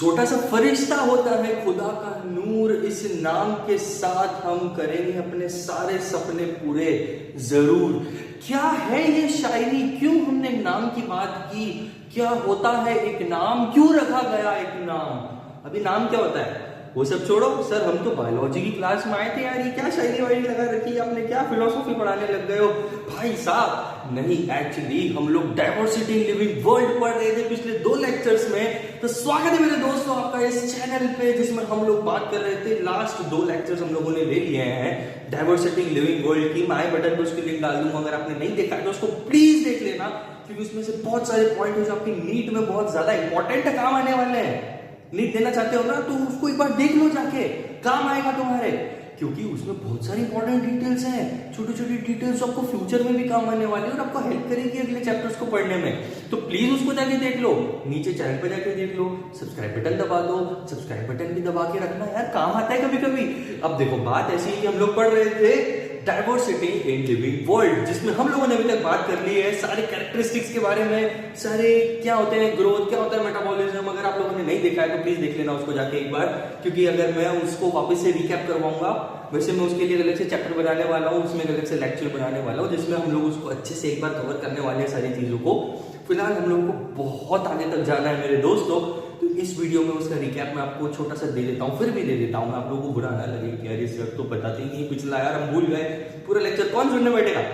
छोटा सा फरिश्ता होता है खुदा का नूर, इस नाम के साथ हम करेंगे अपने सारे सपने पूरे जरूर। क्या है ये शायरी, क्यों हमने नाम की बात की, क्या होता है एक नाम, क्यों रखा गया एक नाम। अभी नाम क्या होता है वो सब छोड़ो सर, हम तो बायोलॉजी की क्लास में आए थे यार, ये क्या शायरी वायरी लगा रखी है आपने, क्या फिलोसॉफी पढ़ाने लग गए हो भाई साहब। नहीं, एक्चुअली हम लोग डाइवर्सिटी इन लिविंग वर्ल्ड पढ़ रहे थे पिछले 2 लेक्चर्स में। तो स्वागत है मेरे दोस्तों आपका इस चैनल पे, जिसमें हम लोग बात कर रहे थे, लास्ट 2 लेक्चर्स हम लोगों ने ले लिए हैं डाइवर्सिटी इन लिविंग वर्ल्ड की। मैं आई बटन पे उसकी लिंक डाल दूंगा, अगर आपने नहीं देखा है तो उसको प्लीज देख लेना, क्योंकि उसमें से बहुत सारे पॉइंट जो आपकी नीट में बहुत ज्यादा इंपॉर्टेंट काम आने वाले हैं। नीट देना चाहते हो ना तो उसको एक बार देख लो जाके, काम आएगा तुम्हारे, क्योंकि उसमें बहुत सारी इंपॉर्टेंट डिटेल्स हैं, छोटी छोटी डिटेल्स आपको फ्यूचर में भी काम आने वाली है और आपको हेल्प करेगी अगले चैप्टर्स को पढ़ने में। तो प्लीज उसको जाके देख लो, नीचे चैनल पे जाके देख लो, सब्सक्राइब बटन दबा दो, सब्सक्राइब बटन भी दबा के रखना यार, काम आता है कभी कभी। अब देखो बात ऐसी है कि हम लोग पढ़ रहे थे डाइवर्सिटी इन लिविंग वर्ल्ड, जिसमें हम लोगों ने अभी तक बात कर ली है सारे कैरेक्टरिस्टिक्स के बारे में, सारे क्या होते हैं ग्रोथ, क्या होता है मेटाबॉलिज्म। अगर आप लोगों ने नहीं देखा है तो प्लीज देख लेना उसको जाके एक बार, क्योंकि अगर मैं उसको वापस से रिकैप करवाऊंगा, वैसे मैं उसके लिए अलग से चैप्टर बनाने वाला हूँ, उसमें अलग से लेक्चर बनाने वाला हूँ, जिसमें हम लोग उसको अच्छे से एक बार कवर करने वाले हैं सारी चीजों को। फिलहाल हम लोगों को बहुत आगे तक जाना है मेरे दोस्तों, तो इस वीडियो में उसका रिकैप मैं आपको छोटा सा दे देता हूँ, फिर भी दे देता हूँ, मैं आप लोगों को बुरा ना लगे कि यार इस वक्त तो बताते ही नहीं पिछला, यार हम भूल गए, पूरा लेक्चर कौन सुनने बैठेगा।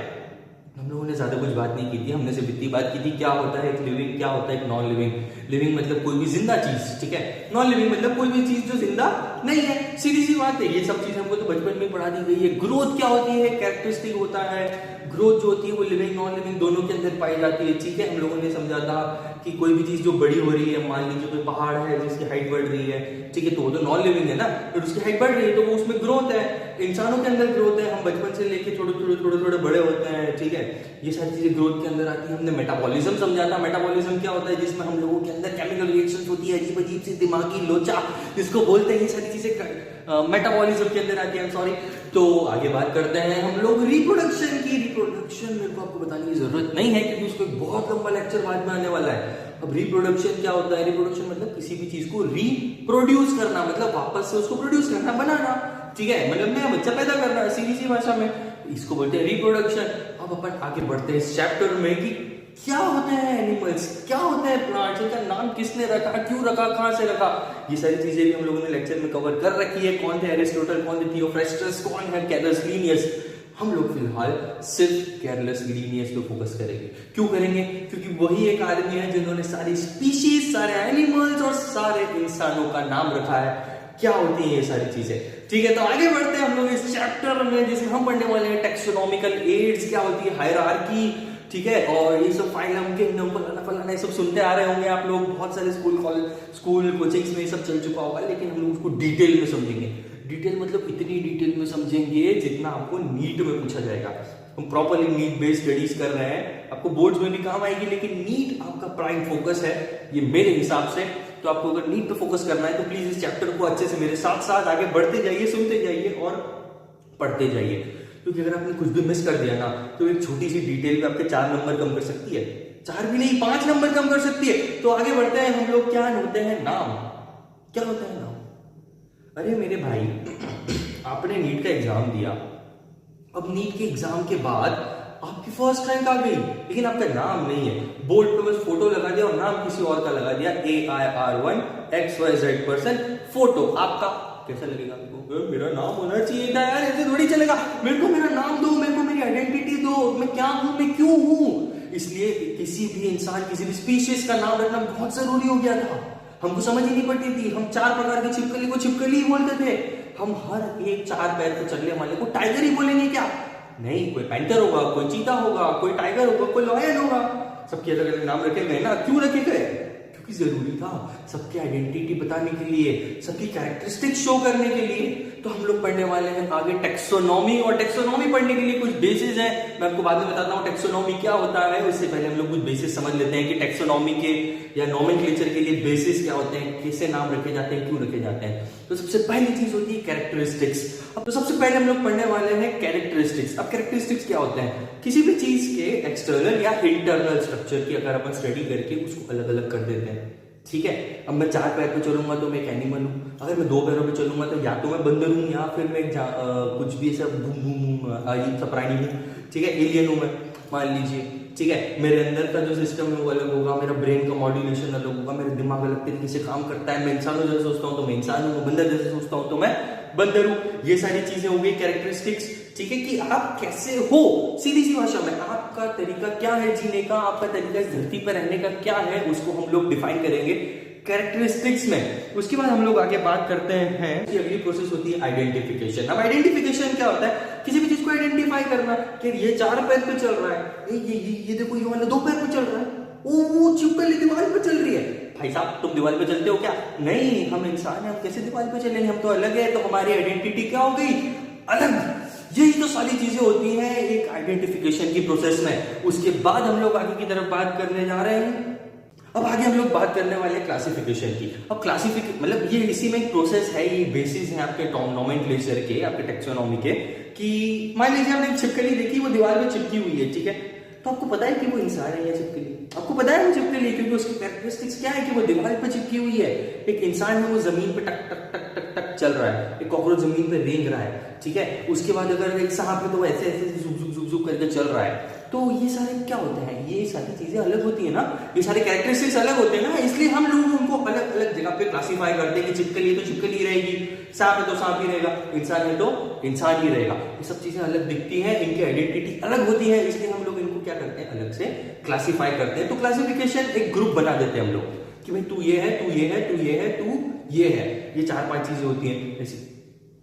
हम लोगों ने ज्यादा कुछ बात नहीं की थी, हमने सिर्फ इतनी बात की थी क्या होता है एक लिविंग, क्या होता है एक नॉन लिविंग। लिविंग मतलब कोई भी जिंदा चीज, ठीक है, नॉन लिविंग मतलब कोई भी चीज जो जिंदा नहीं है, सीधी सी बात है। ये सब चीज हमको तो बचपन में पढ़ा दी गई है। ग्रोथ क्या होती है, कैरेक्टरिस्टिक होता है, ग्रोथ जो होती है वो लिविंग नॉन लिविंग दोनों के अंदर पाई जाती है, ठीक है। हम लोगों ने समझा था कि कोई भी चीज जो बड़ी हो रही है, मान लीजिए कोई पहाड़ है जिसकी हाइट बढ़ रही है, ठीक है, तो वो तो नॉन लिविंग है ना, फिर उसकी हाइट बढ़ रही है तो वो उसमें ग्रोथ है। इंसानों के अंदर ग्रोथ है, हम बचपन से लेके थोड़े बड़े होते हैं, ठीक है, ये सारी चीजें ग्रोथ के अंदर आती है। हमने मेटाबॉलिज्म समझा था, मेटाबॉलिज्म क्या होता है, जिसमें हम लोगों के अंदर केमिकल रिएक्शंस होती है, अजीब अजीब सी दिमागी लोचा जिसको बोलते हैं, ये सारी चीजें मेटाबॉलिज्म के अंदर आती है, सॉरी। तो आगे बात करते हैं हम लोग रिप्रोडक्शन की। रिप्रोडक्शन मेरे को आपको बताने की जरूरत नहीं है, क्योंकि उसको एक बहुत लंबा लेक्चर बाद में आने वाला है। अब रिप्रोडक्शन क्या होता है, रिप्रोडक्शन मतलब किसी भी चीज को रिप्रोड्यूस करना, मतलब वापस से उसको प्रोड्यूस करना, बनाना, ठीक है, मतलब नया बच्चा पैदा करना, सीधी सी भाषा में इसको बोलते हैं रिप्रोडक्शन। अब अपन आगे बढ़ते हैं इस चैप्टर में कि क्या होते हैं एनिमल्स, क्या होते हैं प्लांट्स, इनका नाम किसने रखा, क्यों रखा, कहां से रखा, ये सारी चीजें भी हम लोगों ने लेक्चर में कवर कर रखी है। कौन थे एरिस्टोटल, कौन थे थियोफ्रेस्टस, कौन है कैरलस लीनियस। हम लोग फिलहाल सिर्फ कैरलस लीनियस पे फोकस करेंगे। क्यों करेंगे, क्योंकि वही एक आदमी है जिन्होंने सारी स्पीशीज, सारे एनिमल्स और सारे इंसानों का नाम रखा है। क्या होती है ये सारी चीजें, ठीक है। तो आगे बढ़ते हैं हम लोग इस चैप्टर में, जिसमें हम पढ़ने वाले हैं टेक्सोनॉमिकल एड्स, क्या होती है हायरार्की, ठीक है, और ये सब फाइलम किंगडम फलाना ये सब सुनते आ रहे होंगे आप लोग, बहुत सारे स्कूल कोचिंग्स में ये सब चल चुका होगा, लेकिन हम लोग उसको डिटेल में समझेंगे। डिटेल मतलब इतनी डिटेल में समझेंगे जितना आपको नीट में पूछा जाएगा। हम प्रॉपरली नीट बेस्ड स्टडीज कर रहे हैं, आपको बोर्ड्स में भी काम आएगी, लेकिन नीट आपका प्राइम फोकस है ये मेरे हिसाब से। तो आपको अगर नीट पे फोकस करना है तो प्लीज इस चैप्टर को अच्छे से मेरे साथ साथ आगे बढ़ते जाइए, सुनते जाइए और पढ़ते जाइए, क्योंकि अगर आपने कुछ भी मिस कर दिया ना तो एक छोटी सी डिटेल पे आपके 4 नंबर कम कर सकती है, 4 भी नहीं 5 नंबर कम कर सकती है। तो आगे बढ़ते हैं हम लोग, क्या होते हैं नाम, क्या होता है नाम। अरे मेरे भाई, आपने नीट का एग्जाम दिया, अब नीट के एग्जाम के बाद आपकी फर्स्ट रैंक आ गई, लेकिन आपका नाम नहीं है, बोर्ड पे बस फोटो लगा दिया और नाम किसी और का लगा दिया, AIR1 XYZ पर्सन फोटो आपका। कैसा लगेगा आपको, मेरा नाम होना चाहिए था यार, ऐसे थोड़ी चलेगा, मेरे को मेरा नाम दो, मेरे को मेरी आइडेंटिटी दो, मैं क्या हूं, मैं क्यों हूं। इसलिए किसी भी इंसान, किसी भी स्पीशीज का नाम रखना बहुत जरूरी हो गया था, हमको समझ ही नहीं पड़ती थी। हम 4 प्रकार की छिपकली को छिपकली ही बोलते थे, हम हर एक 4 पैर पे चलने वाले को टाइगर ही बोलेंगे क्या, नहीं, कोई पैंथर होगा, कोई चीता होगा, कोई टाइगर होगा, कोई लॉयन होगा, सबके अलग अलग नाम रखे गए ना। क्यों रखे गए, क्योंकि जरूरी था सबकी आइडेंटिटी बताने के लिए, सबकी कैरेक्टरिस्टिक शो करने के लिए। तो हम लोग पढ़ने वाले हैं आगे टेक्सोनॉमी, और टेक्सोनॉमी पढ़ने के लिए कुछ बेसिस है, मैं आपको बाद में बताता हूँ टेक्सोनॉमी क्या होता है। उससे पहले हम लोग कुछ बेसिस समझ लेते हैं कि टेक्सोनॉमी के या नोमेनक्लेचर के लिए बेसिस क्या होते हैं, कैसे नाम रखे जाते हैं, क्यों रखे जाते हैं। तो सबसे पहली चीज होती है कैरेक्टरिस्टिक्स। अब तो सबसे पहले हम लोग पढ़ने वाले हैं कैरेक्टरिस्टिक्स। अब कैरेक्टरिस्टिक्स क्या होते हैं, किसी भी चीज के एक्सटर्नल या इंटरनल स्ट्रक्चर की अगर अपन स्टडी करके उसको अलग अलग कर देते हैं, ठीक है। अब मैं 4 पैर पे चलूंगा तो मैं एक एनिमल हूँ, अगर मैं 2 पैरों पे चलूंगा तो या तो मैं बंदर हूँ या फिर मैं कुछ भी ऐसा बूम बूम अजीब सा प्राणी हूँ, ठीक है, एलियन हूँ मैं, मान लीजिए, ठीक है। मेरे अंदर का जो सिस्टम है वो अलग होगा, मेरा ब्रेन का मॉड्यूलेशन अलग होगा, मेरा दिमाग अलग तरीके से काम करता है, मैं इंसानों जैसे सोचता हूँ तो मैं इंसान हूँ, बंदर जैसे सोचता हूँ तो मैं बंदर हूँ। ये सारी चीजें हो गई कैरेक्टरिस्टिक्स, ठीक है, कि आप कैसे हो, सीधी सी भाषा में आपका तरीका क्या है जीने का, आपका तरीका इस धरती पर रहने का क्या है, उसको हम लोग डिफाइन करेंगे कैरेक्टरिस्टिक्स में। उसके बाद हम लोग आगे बात करते हैं कि अगली प्रोसेस होती है आइडेंटिफिकेशन। अब आइडेंटिफिकेशन क्या होता है, किसी भी चीज को आइडेंटिफाई करना कि ये 4 पैर पे चल रहा है, ये देखो ये वाला 2 पैर पे चल रहा है, वो छिपकली दीवार पे चल रही है। भाई साहब तुम दीवार पे चलते हो क्या? नहीं, हम इंसान हैं, हम कैसे दीवार पे चलेंगे, हम तो अलग है, तो हमारी आइडेंटिटी क्या हो गई, अलग। यही तो सारी चीजें होती हैं एक आइडेंटिफिकेशन की प्रोसेस में। उसके बाद हम लोग आगे की तरफ बात करने जा रहे हैं। अब आगे हम लोग बात करने वाले हैं क्लासिफिकेशन की। अब क्लासिफिकेशन मतलब ये इसी में एक प्रोसेस है, ये बेसिस है आपके नोमेनक्लेचर के, आपके टेक्सोनॉमी के, कि मान लीजिए आपने एक छिपकली देखी, वो दीवार पे चिपकी हुई है, ठीक है, तो आपको पता है कि वो इंसान है या छिपकली, आपको पता है वो छिपकली है क्योंकि उसकी कैरेक्टरिस्टिक्स क्या है कि वो दीवार पे चिपकी हुई है। एक इंसान है वो जमीन पे टक टक टक टक टक चल रहा है, एक कॉकरोच जमीन पे रेंग रहा है, ठीक है। उसके बाद अगर एक सांप है तो वो ऐसे ऐसे जुक जुक जुक जुक करके चल रहा है। तो ये सारे क्या होते हैं, ये सारी चीजें अलग होती है ना, ये सारे कैरेक्टरिस्टिक्स अलग होते हैं ना, इसलिए हम लोग उनको अलग अलग जगह पे क्लासिफाई करते हैं कि छिपकली है तो छिपकली रहेगी, सांप है तो सांप ही रहेगा, इंसान है तो इंसान ही रहेगा। ये सब चीजें अलग दिखती हैं, इनकी आइडेंटिटी अलग होती है, इसलिए हम लोग इनको क्या करते हैं, अलग से क्लासिफाई करते हैं। तो क्लासिफिकेशन एक ग्रुप बना देते हैं हम लोग कि भाई तू ये है, तू ये है, तू ये है, तू ये है। ये 4-5 चीजें होती हैं, ऐसी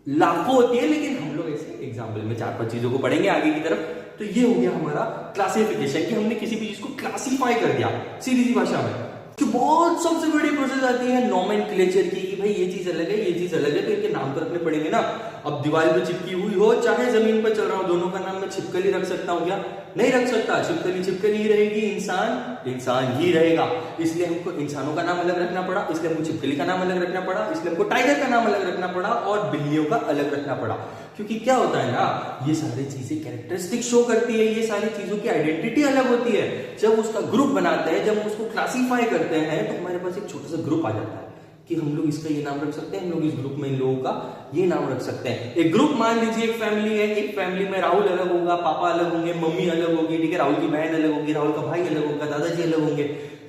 लाखों होती है, लेकिन हम लोग ऐसे एग्जाम्पल में 4-5 चीजों को पढ़ेंगे आगे की तरफ। तो ये हो गया हमारा क्लासिफिकेशन कि हमने किसी भी चीज को क्लासिफाई कर दिया सीधी सी भाषा में। कि बहुत सबसे बड़ी प्रोसेस आती है नोमेनक्लेचर की, कि भाई ये चीज अलग है, ये चीज अलग है, तो इनके नाम तो रखने पड़ेंगे ना। अब दीवार पे चिपकी हुई हो चाहे जमीन पर चल रहा हो, दोनों का नाम मैं छिपकली रख सकता हूँ क्या? नहीं रख सकता। छिपकली छिपकली ही रहेगी, इंसान इंसान ही रहेगा। इसलिए हमको इंसानों का नाम अलग रखना पड़ा, इसलिए हमको छिपकली का नाम अलग रखना पड़ा, इसलिए हमको टाइगर का नाम अलग रखना पड़ा और बिल्लियों का अलग रखना पड़ा। क्योंकि क्या होता है ना, ये सारी चीजें कैरेक्टरिस्टिक शो करती है, ये सारी चीजों की आइडेंटिटी अलग होती है। जब उसका ग्रुप बनाते हैं, जब उसको क्लासिफाई करते हैं, तो हमारे पास एक छोटा सा ग्रुप आ जाता है कि हम लोग इसका ये नाम रख सकते हैं, हम लोग इस ग्रुप में इन लोगों का ये नाम रख सकते हैं। एक ग्रुप मान लीजिए एक फैमिली है, एक फैमिली में राहुल अलग होगा, पापा अलग होंगे, मम्मी अलग होगी, ठीक है, राहुल की बहन अलग होगी, राहुल का भाई अलग होगा, दादाजी अलग होंगे।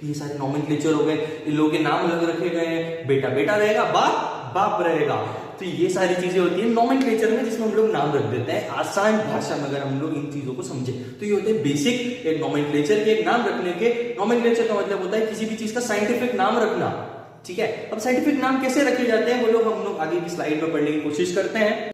ये सारे नोमेनक्लेचर हो गए, इन लोगों के नाम अलग रखे गए हैं। बेटा बेटा रहेगा, बाप बाप रहेगा। तो ये सारी चीजें होती है नोमेनक्लेचर में, जिसमें हम लोग नाम रख देते हैं आसान भाषा में। अगर हम लोग इन चीजों को समझे तो ये होते हैं बेसिक एक नोमेनक्लेचर के, एक नाम रखने के। नोमेनक्लेचर का मतलब होता है किसी भी चीज का साइंटिफिक नाम रखना, ठीक है। अब साइंटिफिक नाम कैसे रखे जाते हैं वो लोग हम लोग आगे की स्लाइड में पढ़ने की कोशिश करते हैं।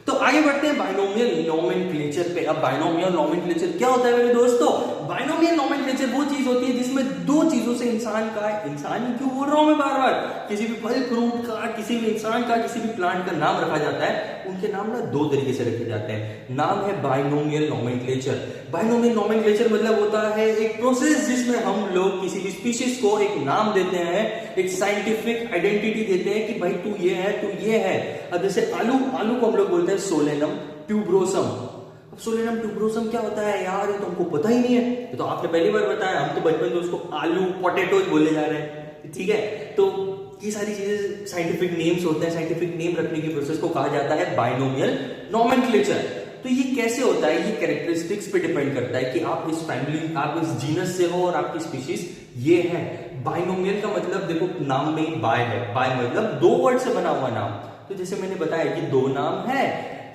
तो आगे बढ़ते हैं बाइनोमियल नोमेनक्लेचर पे। अब बाइनोमियल नोमेनक्लेचर क्या होता है मेरे दोस्तों? बाइनोमियल नोमेनक्लेचर वो चीज होती है जिसमें दो चीजों से इंसान ही क्यों बोल रहा हूं मैं बार बार, किसी भी फल फ्रूट का, किसी भी इंसान का, किसी भी प्लांट का नाम रखा जाता है, उनके नाम ना दो तरीके से रखे जाते हैं। नाम है बाइनोमियल नोमेनक्लेचर। बाइनोमियल नोमेनक्लेचर मतलब होता है एक प्रोसेस जिसमें हम लोग किसी भी स्पीशीज को एक नाम देते हैं, एक साइंटिफिक आइडेंटिटी देते हैं कि भाई तू ये है, तू ये है। अब जैसे आलू को हम लोग बोलते हैं सोलेनम ट्यूबरोसम। अब सोलेनम ट्यूबरोसम क्या होता है यार, ये तो हमको पता ही नहीं है, ये तो आपने पहली बार बताया। हम तो बचपन में उसको आलू पोटैटो बोले जा रहे हैं, ठीक है। तो ये सारी चीजें साइंटिफिक नेम्स होते हैं। साइंटिफिक नेम रखने की प्रोसेस को कहा जाता है बाइनोमियल नोमेनक्लेचर। तो ये कैसे होता है, ये कैरेक्टरिस्टिक्स पे डिपेंड करता है कि आप इस फैमिली, आप इस जीनस से हो और आपकी स्पीशीज ये है। बाइनोमियल का मतलब देखो नाम में ही बाय है, बाय मतलब दो वर्ड से बना हुआ नाम। तो जैसे मैंने बताया कि दो नाम है,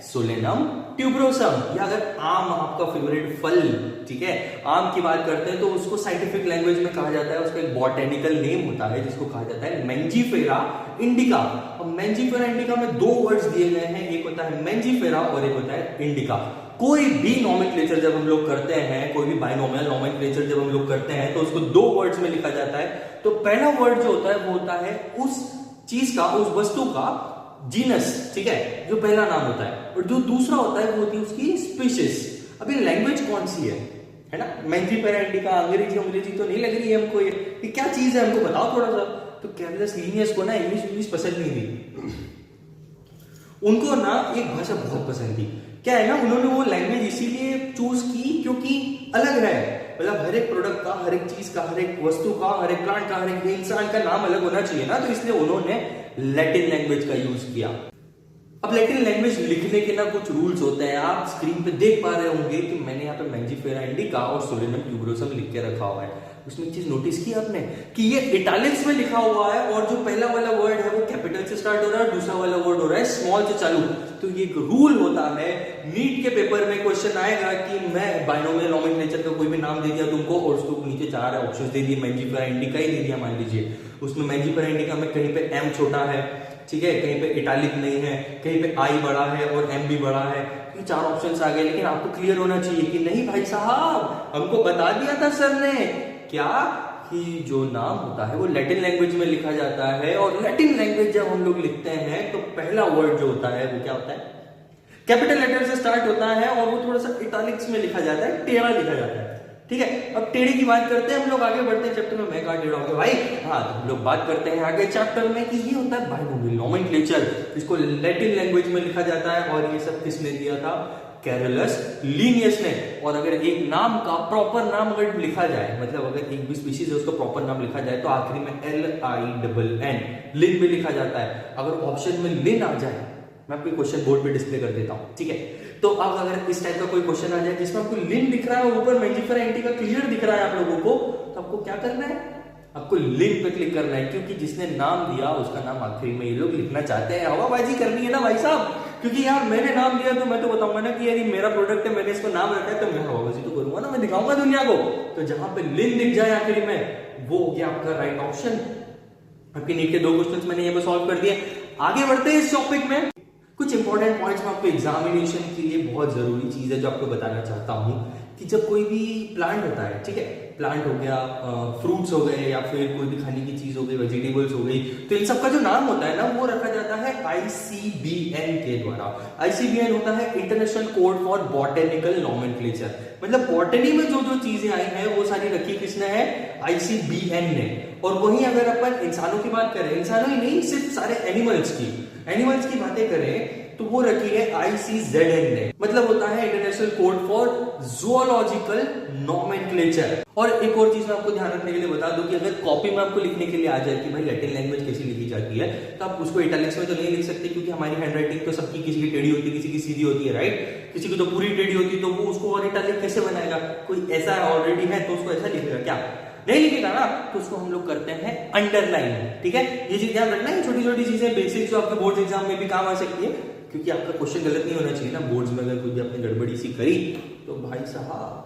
सोलेनम ट्यूबरोसम। या अगर आम आपका फेवरेट फल, ठीक है, आम की बात करते हैं तो उसको साइंटिफिक लैंग्वेज में कहा जाता है, उसका एक बॉटेनिकल नेम होता है जिसको कहा जाता है मैंजीफेरा इंडिका। अब मैंजीफेरा इंडिका में दो वर्ड्स दिए गए हैं, एक होता है मैंजीफेरा और एक होता है इंडिका। कोई भी नोमेनक्लेचर जब हम लोग करते हैं, कोई भी बाइनोमियल नोमेनक्लेचर जब हम लोग करते हैं तो उसको दो वर्ड्स में लिखा जाता है। तो पहला वर्ड जो होता है वो होता है उस चीज का, उस वस्तु का जीनस, ठीक है, जो पहला नाम होता है, और जो दूसरा होता है वो होती है उसकी स्पीशीज। अब ये लैंग्वेज कौन सी है ना, मैंजीफेरा इंडिका, अंग्रेजी तो नहीं लग रही है हमको, ये क्या चीज है हमको बताओ थोड़ा सा। तो कैरलस लीनियस को ना इंग्लिश पसंद नहीं थी, उनको ना एक भाषा बहुत पसंद थी। क्या है ना, उन्होंने वो लैंग्वेज इसीलिए चूज की क्योंकि अलग है, मतलब हर एक प्रोडक्ट का, हर एक चीज का, हर एक वस्तु का, हर एक प्लांट का, हर एक इंसान का नाम अलग होना चाहिए ना, तो इसलिए उन्होंने लैटिन लैंग्वेज का यूज किया। अब लैटिन लैंग्वेज लिखने के ना कुछ रूल्स होते हैं। आप स्क्रीन पे देख पा रहे होंगे कि मैंने यहाँ पे मैंजीफेरा इंडिका और सोलेनम ट्यूबरोसम लिख के रखा हुआ है। उसमें एक चीज नोटिस की आपने कि ये इटैलिक्स में लिखा हुआ है और जो पहला वाला वर्ड है वो कैपिटल से स्टार्ट हो रहा है, दूसरा वाला वर्ड हो रहा है स्मॉल से चालू। तो ये एक रूल होता है। नीट के पेपर में क्वेश्चन आएगा कि मैं बाइनोमियल नोमेनक्लेचर का कोई भी नाम दे दिया तुमको और उसको नीचे 4 ऑप्शंस दे दिए, मैंजीफेरा इंडिका ही दे दिया मान लीजिए। उसमें मैंजीफेरा इंडिका में कहीं पे एम छोटा है, ठीक है, कहीं पे इटैलिक नहीं है, कहीं पे आई बड़ा है और एम भी बड़ा है। ये 4 ऑप्शंस आ गए, लेकिन आपको क्लियर होना चाहिए कि नहीं भाई साहब, हमको बता दिया था सर ने क्या कि जो नाम होता है वो लैटिन लैंग्वेज में लिखा जाता है। और लैटिन लैंग्वेज जब हम लोग लिखते हैं तो पहला वर्ड जो होता है वो क्या होता है, कैपिटल लेटर से स्टार्ट होता है और वो थोड़ा सा इटैलिक्स में लिखा जाता है, टेढ़ा लिखा जाता है, ठीक है। अब टेढ़े की बात करते हैं, हम लोग आगे बढ़ते हैं चैप्टर में। मैं कहा टेढ़ा हो गया भाई, हाँ, तो हम लोग बात करते हैं आगे चैप्टर में कि ये होता है बाइनोमियल नोमेनक्लेचर, इसको लैटिन लैंग्वेज में लिखा जाता है। और ये सब किसने दिया था, कैरोलस लिनियस ने। और अगर एक नाम का प्रॉपर नाम अगर लिखा जाए, मतलब अगर एक भी स्पीशीज है उसका प्रॉपर नाम लिखा जाए तो आखिरी में LINN लिन भी लिखा जाता है। अगर ऑप्शन में लिन आ जाए, मैं आपको क्वेश्चन बोर्ड पे डिस्प्ले कर देता हूं, ठीक है। तो अब अगर इस टाइप का कोई क्वेश्चन आ जाए जिसमें आपको लिन दिख रहा है और ऊपर मैंजीफेरा इंडिका क्लियर दिख रहा है आप लोगों को, तो आपको क्या करना है, आपको लिन पे क्लिक करना है, क्योंकि जिसने नाम दिया उसका नाम आखिरी में ये लोग लिखना चाहते हैं। हवाबाजी करनी है ना भाई साहब, क्योंकि यार मैंने नाम दिया तो मैं तो बताऊंगा ना कि यार मेरा प्रोडक्ट है, मैंने इसको नाम रखा है, तो मैं हवाबाजी तो करूंगा ना, मैं दिखाऊंगा दुनिया को। तो जहां पे लिन दिख जाए आखिरी में, वो हो गया आपका राइट ऑप्शन। आपके नीट के 2 क्वेश्चंस मैंने यहाँ पे सॉल्व कर दिए। आगे बढ़ते हैं इस टॉपिक में। कुछ इंपॉर्टेंट पॉइंट्स में आपको एग्जामिनेशन के लिए बहुत जरूरी चीज है जो आपको बताना चाहता हूं कि जब कोई भी प्लांट होता है, ठीक है, प्लांट हो गया, फ्रूट्स हो गए या फिर कोई भी खाने की चीज हो गई, वेजिटेबल्स हो गई, तो इन सबका जो नाम होता है ना वो रखा जाता है ICBN के द्वारा। ICBN होता है international code for botanical nomenclature. मतलब बॉटनी में जो जो चीजें आई हैं वो सारी रखी किसने है, ICBN ने। और वहीं अगर अपन इंसानों की बात करें, इंसानों ही नहीं, सिर्फ सारे एनिमल्स की बातें करें तो वो रखी है ICZN ने। मतलब होता है international code for zoological nomenclature. और एक और चीज मैं आपको ध्यान रखने के लिए बता दूं कि अगर कॉपी में आपको लिखने के लिए आ जाए कि भाई लैटिन लैंग्वेज कैसी लिखी जाती है, तो आप उसको इटैलिक्स में तो नहीं लिख सकते, क्योंकि हमारी हैंडराइटिंग तो सबकी, किसी की टेढ़ी होती है, किसी की सीधी होती है, राइट, किसी की तो पूरी टेढ़ी होती है, तो वो उसको और इटैलिक कैसे बनाएगा, कोई ऐसा ऑलरेडी है तो उसको ऐसा लिखेगा क्या, नहीं लिखेगा ना, तो उसको हम लोग करते हैं अंडरलाइन, ठीक है। ये चीज ध्यान रखना है, छोटी छोटी चीजें बेसिक जो आपके बोर्ड एग्जाम में भी काम आ सकती है, क्योंकि आपका क्वेश्चन गलत नहीं होना चाहिए ना। बोर्ड्स में अगर कोई आपने गड़बड़ी सी करी तो भाई साहब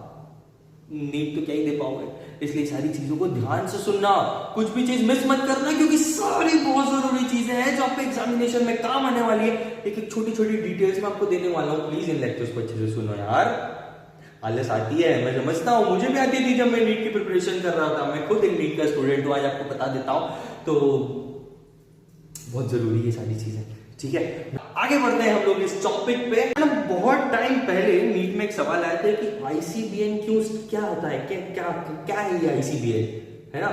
नीट तो क्या ही दे पाओगे। इसलिए सारी चीजों को ध्यान से सुनना, कुछ भी चीज मिस मत करना, क्योंकि सारी बहुत जरूरी चीजें हैं जो आपके एग्जामिनेशन में काम आने वाली है। एक एक छोटी छोटी डिटेल्स में आपको देने वाला हूं, प्लीज इन लेक्चर्स को अच्छे से सुनो यार। आलस आती है, मैं समझता हूँ, मुझे भी आती थी जब मैं नीट की प्रिपरेशन कर रहा था। मैं खुद एक नीट का स्टूडेंट हूँ, आज आपको बता देता हूँ। तो बहुत जरूरी है सारी चीजें, ठीक है। आगे बढ़ते हैं हम लोग इस टॉपिक पे। बहुत टाइम पहले नीट में एक सवाल आया था कि ICBN क्यों, क्या होता है, क्या है ये ICBN, है ना।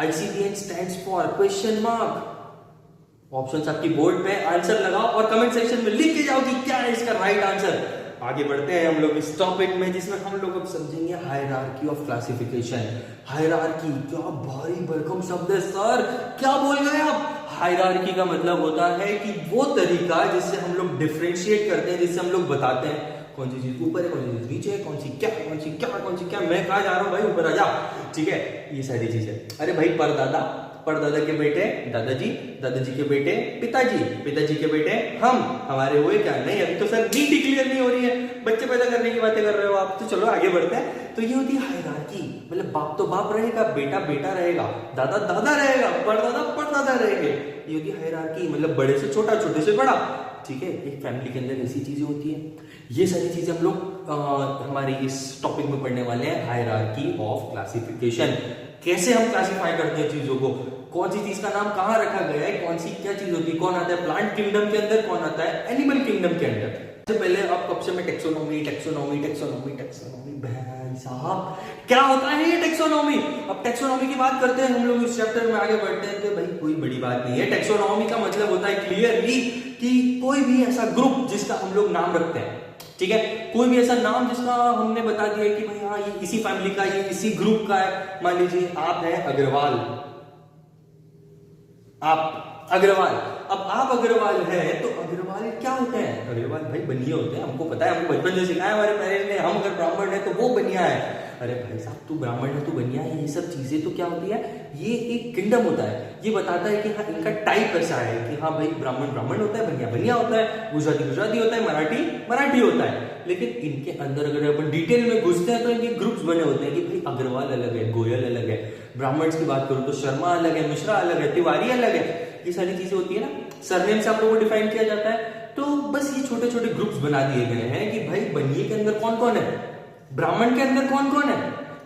ICBN stands for question mark. Options आपकी बोर्ड पे, आंसर लगाओ और कमेंट सेक्शन में लिख के जाओ कि क्या है इसका राइट आंसर। आगे बढ़ते हैं हम लोग इस टॉपिक में, जिसमें हम लोग अब समझेंगे हायरार्की ऑफ क्लासिफिकेशन। हायरार्की, क्या भारी भरकम शब्द है सर, क्या बोल गए आप। हायरार्की का मतलब होता है कि वो तरीका जिससे हम लोग डिफरेंशिएट करते हैं, जिससे हम लोग बताते हैं कौन सी चीज ऊपर है, कौन सी चीज नीचे है, कौन सी क्या, कौन सी क्या, कौन सी क्या। मैं कहा जा रहा हूं भाई, ऊपर आ जा, ठीक है। ये सारी चीजें, अरे भाई परदादा के बेटे दादाजी, दादाजी के बेटे पिताजी, पिताजी के बेटे हम, हमारे हुए क्या, नहीं अभी तो सर नीट ही क्लियर नहीं हो रही है, बच्चे पैदा करने की बातें कर रहे हो आप। तो चलो आगे बढ़ते हैं। तो ये होती है हायरार्की, मतलब बाप तो बाप रहेगा, बेटा बेटा रहेगा, दादा दादा रहेगा, परदादा रहेंगे। ये होती है हायरार्की, मतलब बड़े से छोटा, छोटे से बड़ा, ठीक है। एक फैमिली के अंदर ऐसी चीजें होती है। ये सारी चीजें हम लोग हमारी इस टॉपिक में पढ़ने वाले हैं, हायरार्की ऑफ क्लासिफिकेशन। कैसे हम क्लासिफाई करते हैं चीजों को, कौन सी चीज का नाम कहां रखा गया है, कौन सी क्या चीज होती है, कौन आता है प्लांट किंगडम के अंदर, कौन आता है एनिमल किंगडम के अंदर। सबसे पहले आप कब से मैं टेक्सोनॉमी भाई साहब क्या होता है ये टेक्सोनॉमी। अब टेक्सोनॉमी की बात करते हैं हम लोग इस चैप्टर में, आगे बढ़ते हैं। तो भाई कोई बड़ी बात नहीं है। टेक्सोनॉमी का मतलब होता है क्लियरली कि कोई भी ऐसा ग्रुप जिसका हम लोग नाम रखते हैं, ठीक है, कोई भी ऐसा नाम जिसका हमने बता दिया है कि भाई हाँ ये इसी फैमिली का, ये इसी ग्रुप का है। मान लीजिए आप हैं अग्रवाल, आप अग्रवाल, अब आप अग्रवाल है तो अग्रवाल क्या होते हैं? अग्रवाल भाई बनिया होते हैं, हमको पता है, हमको बचपन से सिखाया हमारे पेरेंट्स ने। हम अगर ब्राह्मण है तो वो बनिया है। अरे भाई साहब तू ब्राह्मण है, तू बनिया है, ये सब चीजें तो क्या होती है, ये एक किंगडम होता है। ये बताता है कि हाँ इनका टाइप ऐसा है कि हाँ भाई ब्राह्मण ब्राह्मण होता है, बनिया बनिया होता है, गुजराती गुजराती होता है, मराठी मराठी होता है। लेकिन इनके अंदर अगर अपन डिटेल में घुसते हैं तो इनके ग्रुप्स बने होते हैं कि भाई अग्रवाल अलग है, गोयल अलग है। ब्राह्मण्स की बात करूं तो शर्मा अलग है, मिश्रा अलग है, तिवारी अलग है। ये सारी चीजें होती है ना, सरनेम से आप लोगों को डिफाइन किया जाता है। तो बस ये छोटे छोटे ग्रुप्स बना दिए गए हैं कि भाई बनिए के अंदर कौन कौन है, ब्राह्मण के अंदर कौन कौन है,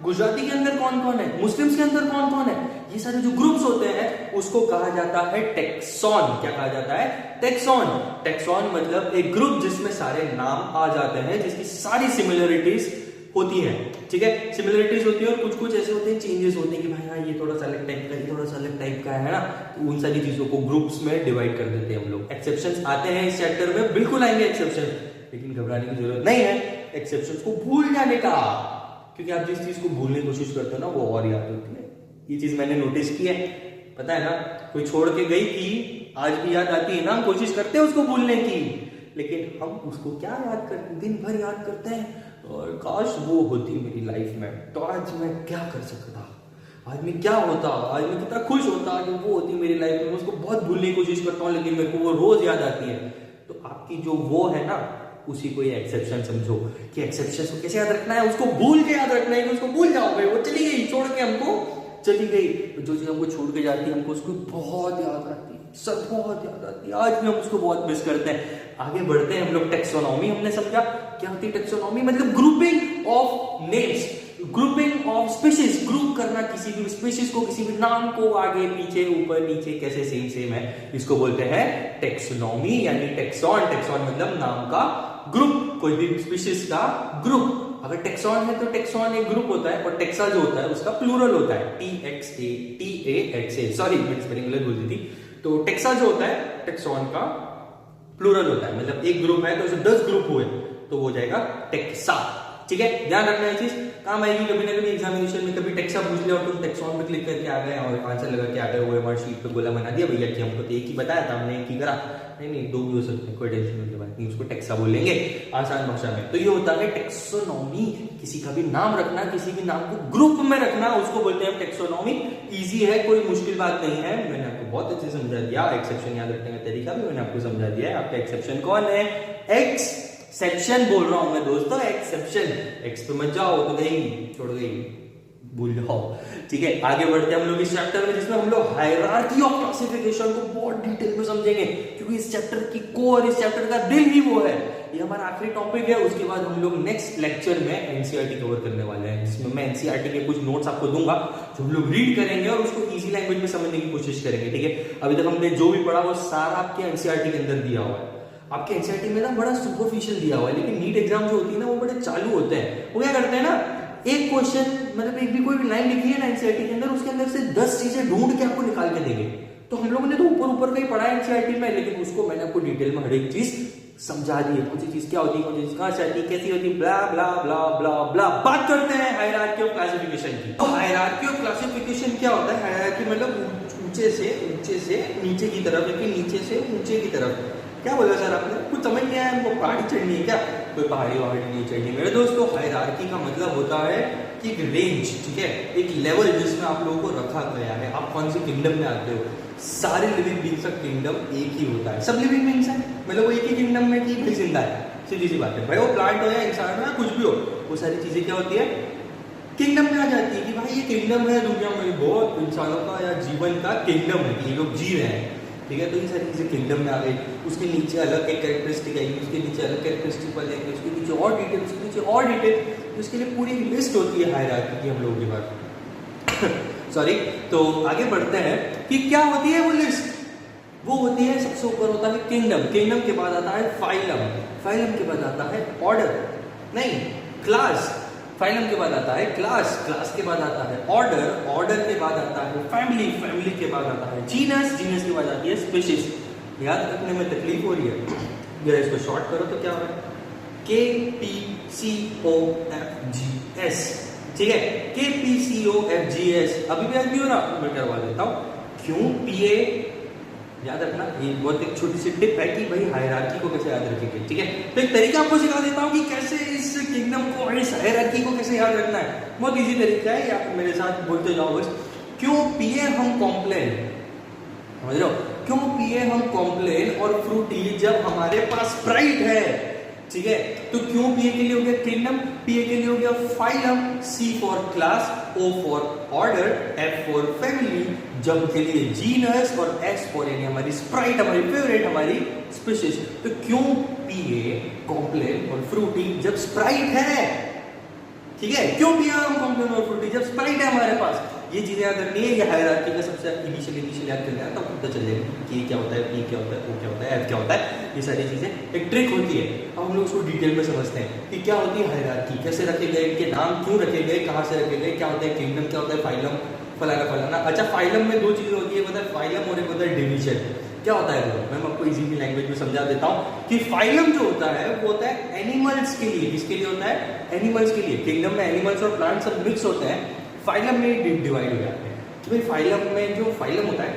गुजराती के अंदर कौन कौन है, मुस्लिम्स के अंदर कौन कौन है। ये सारे जो ग्रुप्स होते हैं उसको कहा जाता है टेक्सॉन। क्या कहा जाता है? टेक्सॉन। टेक्सॉन मतलब एक ग्रुप जिसमें सारे नाम आ जाते हैं, जिसकी सारी सिमिलरिटीज होती है। ठीक है, सिमिलरिटीज होती है और कुछ कुछ ऐसे होते हैं चेंजेस होते हैं कि भाई हाँ ये थोड़ा सा अलग टाइप का, ये थोड़ा सा अलग टाइप का है ना। तो उन सारी चीजों को ग्रुप्स में डिवाइड कर देते हैं हम लोग। एक्सेप्शंस आते हैं इस चैप्टर में, बिल्कुल आएंगे एक्सेप्शन, लेकिन घबराने की जरूरत नहीं है एक्सेप्शंस को भूल जाने का, क्योंकि आप जिस चीज को भूलने की कोशिश करते हो ना वो और याद होती है। ये चीज मैंने नोटिस की है, पता है ना, कोई छोड़ के गई थी आज भी याद आती है ना, हम कोशिश करते हैं उसको भूलने की, लेकिन हम उसको क्या याद करते हैं, दिन भर याद करते हैं। और काश वो होती मेरी लाइफ में तो आज मैं क्या कर सकता, आज मैं क्या होता, आज मैं कितना खुश होता कि वो होती मेरी लाइफ में। मैं उसको बहुत भूलने की कोशिश करता हूँ लेकिन मेरे को वो रोज याद आती है। तो आपकी जो वो है ना, उसी को ये एक्सेप्शन समझो कि एक्सेप्शन को कैसे याद रखना है, उसको भूल के याद रखना है कि उसको भूल जाओ भाई, वो चली गई छोड़ के हमको चली गई। तो जो चीज हमको छोड़ के जाती है हमको उसको बहुत याद आती है, सब बहुत याद आती है। आज भी हम उसको बहुत मिस करते हैं। आगे बढ़ते हैं हम लोग। टेक्सोनॉमी हमने समझा क्या होती है टेक्सोनॉमी, मतलब grouping of names, grouping of species, group करना किसी भी स्पीशीज को, किसी भी नाम को आगे पीछे ऊपर नीचे कैसे सेम सेम है, इसको बोलते हैं टेक्सोनॉमी यानी टेक्सॉन। टेक्सॉन मतलब नाम का ग्रुप, कोई भी स्पीशीज का ग्रुप। अगर टेक्सॉन है तो टेक्सॉन एक ग्रुप होता है, और टेक्सा जो होता है उसका प्लूरल होता है, TXA, सॉरी मैंने स्पेलिंग गलत बोल दी थी। तो टेक्सा जो होता है टेक्सॉन का प्लूरल होता है, मतलब एक ग्रुप है तो उसे 10 ग्रुप हुए तो वो जाएगा टेक्सा। ठीक है, ध्यान रखना ये चीज, काम आएगी कभी ना कभी एग्जामिनेशन में। कभी टेक्सा पूछ लिया और तुम टेक्सॉन पे क्लिक करके आ गए और आंसर लगा के आ गए, वो हमारे शीट पे गोला बना दिया भैया कि हमको तो एक ही बताया था, हमने एक ही करा। नहीं, 2 भी हो सकते हैं, कोई टेंशन की बात नहीं, उसको टेक्सा बोलेंगे आसान भाषा में। तो ये होता है टेक्सोनॉमी, किसी का भी नाम रखना, किसी भी नाम को ग्रुप में रखना, उसको बोलते हैं टेक्सोनॉमी। इजी है, कोई मुश्किल बात नहीं है, मैंने आपको बहुत अच्छे से समझा दिया। एक्सेप्शन याद रखने का तरीका भी मैंने आपको समझा दिया है। आपका एक्सेप्शन कौन है? एक्सेप्शन बोल रहा हूं मैं दोस्तों, एक्सेप्शन। एक्स पे मत जाओ तो गई, छोड़ गई, भूल जाओ। ठीक है, आगे बढ़ते हैं हम लोग इस चैप्टर में, जिसमें हम लोग हायरार्की ऑफ क्लासिफिकेशन को बहुत डिटेल में समझेंगे, क्योंकि इस चैप्टर की कोर, इस चैप्टर का दिल ही वो है। ये हमारा आखिरी टॉपिक है। उसके बाद हम लोग नेक्स्ट लेक्चर में एनसीईआरटी कवर करने वाले हैं, जिसमें मैं एनसीईआरटी के कुछ नोट्स आपको दूंगा जो हम लोग रीड करेंगे और उसको इजी लैंग्वेज में समझने की कोशिश करेंगे। ठीक है, अभी तक हमने जो भी पढ़ा वो सारा आपके एनसीईआरटी के अंदर दिया हुआ है। आपके एनसीईआरटी में ना बड़ा सुपरफिशियल दिया हुआ है, लेकिन नीट एग्जाम जो होती है ना वो बड़े चालू होते हैं। वो क्या करते हैं ना, एक क्वेश्चन मतलब एक भी कोई लाइन लिखी है ना एनसीईआरटी के अंदर, उसके अंदर से 10 चीजें ढूंढ के आपको निकाल के देंगे। तो हम लोगों ने तो ऊपर ऊपर का ही पढ़ा है एनसीईआरटी में, लेकिन उसको मैंने आपको डिटेल में हर एक चीज समझा दी है, कौन सी चीज क्या होती है, कौन सी चीज कहां से आती है, कैसी होती है, ब्ला ब्ला ब्ला ब्ला ब्ला। बात करते हैं हायरार्की ऑफ क्लासिफिकेशन की। तो हायरार्की ऑफ क्लासिफिकेशन क्या होता है? हायरार्की मतलब ऊंचे से नीचे की तरफ, लेकिन नीचे से ऊंचे की तरफ। क्या बोला सर आपने, कुछ समझ नहीं आया? हमको पहाड़ी चढ़नी है क्या? कोई पहाड़ी वहाड़ी नहीं चढ़नी मेरे दोस्तों। हायरार्की का मतलब होता है कि एक रेंज, ठीक है, एक लेवल जिसमें आप लोगों को रखा गया है। आप कौन सी किंगडम में आते हो? सारे लिविंग बींग्स का किंगडम एक ही होता है, सब लिविंग बींग्स हैं, मतलब वो एक ही किंगडम में कि भाई जिंदा है, सीधी सी बात है भाई। वो प्लांट हो या इंसान हो या कुछ भी हो, वो सारी चीजें क्या होती है, किंगडम में आ जाती है कि भाई ये किंगडम है दुनिया में, बहुत इंसानों का या जीवन का किंगडम है, ये लोग जी रहे हैं। ठीक है, तो ये सारी चीजें किंगडम में आ गई। उसके नीचे अलग एक कैरेक्टरिस्टिक आएगी, उसके नीचे अलग कैरेक्टरिस्टिक वाले आएंगे, उसके नीचे और डिटेल, उसके नीचे और डिटेल। तो इसके लिए पूरी लिस्ट होती है हायरार्की की हम लोगों के पास। सॉरी, तो आगे बढ़ते हैं कि क्या होती है वो लिस्ट। वो होती है, सबसे ऊपर होता है किंगडम, किंगडम के बाद आता है फाइलम, फाइलम के बाद आता है ऑर्डर, नहीं क्लास, फाइलम के बाद आता है क्लास, क्लास के बाद आता है ऑर्डर, ऑर्डर के बाद आता है फैमिली, फैमिली के बाद आता है जीनस, जीनस के बाद आती है स्पीशीज। याद रखने में तकलीफ हो रही है, जरा इसको शॉर्ट करो तो क्या हो रहा है, KPCOFGS, ठीक है, KPCOFGS। अभी भी याद नहीं हो रहा, मैं करवा देता हूं। क्यों PA, याद रखना, ये बहुत एक छोटी सी टिप है कि भाई हायरार्की को कैसे याद रखेंगे, ठीक है। तो एक तरीका आपको सिखा देता हूं कि कैसे इस किंगडम को, इस हायरार्की को कैसे याद रखना है। बहुत इजी तरीका है, या मेरे साथ बोलते जाओ बस। क्यों PA हम कॉम्प्लेन, समझ रहे हो, क्यों PA हम कॉम्प्लेन और फ्रूटी जब हमारे पास स्प्राइट है, ठीक है। तो क्यों PA के लिए हो गया किंगडम, PA के लिए हो गया phylum, C for class, O for order, F for family, जब के लिए जीनस, और S फॉर यानी हमारी स्प्राइट, हमारी फेवरेट, हमारी स्पीशीज। तो क्यों PA कॉम्प्लेन और फ्रूटी जब स्प्राइट है, ठीक है। क्यों PA हम कॉम्प्लेन और फ्रूटी जब स्प्राइट है हमारे पास, ये चीजें याद करनी है। ये हायरार्की का सबसे इनिशियल याद करना है, तो पता चल जाएगा कि क्या होता है, P क्या होता है, O क्या होता है, F क्या होता है। ये सारी चीजें एक ट्रिक होती है। अब हम लोग उसको डिटेल में समझते हैं कि क्या होती है हायरार्की, कैसे रखे गए, इनके नाम क्यों रखे गए, कहाँ से रखे गए, क्या होता है किंगडम, क्या होता है फाइलम, फलाना फलाना। अच्छा, फाइलम में दो चीजें होती है, पता है, फाइलम और एक होता है डिवीजन। क्या होता है वो, मैं आपको इजी लैंग्वेज में समझा देता हूँ कि फाइलम जो होता है वो होता है एनिमल्स के लिए। किसके लिए होता है, एनिमल्स के लिए। किंगडम में एनिमल्स और प्लांट सब मिक्स होते हैं, फाइलम में डिवाइड हो जाते हैं। तो भाई फाइलम में जो फाइलम होता है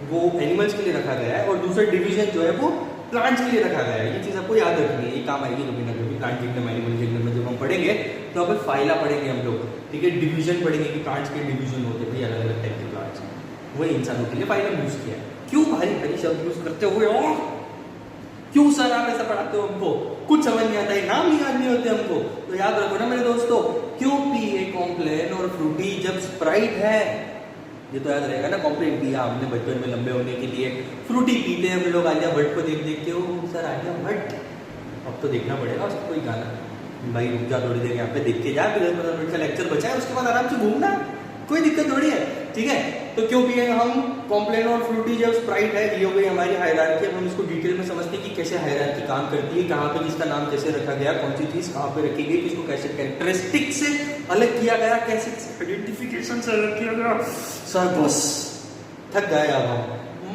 वो एनिमल्स के लिए रखा गया है, और दूसरा डिवीजन जो है वो प्लांट्स के लिए रखा गया है। ये चीज आपको याद रखनी है, ये काम आएगी कभी ना कभी। प्लांट किंगडम, एनिमल किंगडम में जब हम पढ़ेंगे तो अब फाइला पढ़ेंगे हम लोग, ठीक है। डिवीजन पढ़ेंगे कि प्लांट्स के डिवीजन होते हैं भाई, अलग अलग टाइप के प्लांट्स। वही इंसानों के लिए फाइलम यूज किया है। क्यों भारी भारी शब्द यूज करते हुए, और क्यों सर आप ऐसा पढ़ाते हो, हमको कुछ समझ नहीं आता है, नाम ही याद नहीं होते हमको। तो याद रखो ना मेरे दोस्तों, क्यों PA कॉम्प्लेन और फ्रूटी जब स्प्राइट है, ये तो याद रहेगा ना। कॉम्प्लेन किया हमने बचपन में लंबे होने के लिए, फ्रूटी पीते हैं हम लोग आलिया भट्ट को देख देख के। ओ सर आलिया भट्ट, अब तो देखना पड़ेगा उसका कोई गाना। भाई रुक जा थोड़ी देर, यहाँ पे देख के जा, फिर 10-15 मिनट का लेक्चर बचा है, उसके बाद आराम से घूमना, कोई दिक्कत थोड़ी है, ठीक है। तो क्यों भी है हम कॉम्प्लेन और फ्रूटी जब स्प्राइट है, ये हो गई हमारी हायरार्की। अब हम इसको डिटेल में समझते हैं कि कैसे हायरार्की काम करती है, कहाँ पे किसका नाम कैसे रखा गया, कौन सी चीज कहाँ पे रखी गई, किसको कैसे कैरेक्टरिस्टिक से अलग किया गया, कैसे आइडेंटिफिकेशन से अलग किया गया। सर बस थक गए अब हम,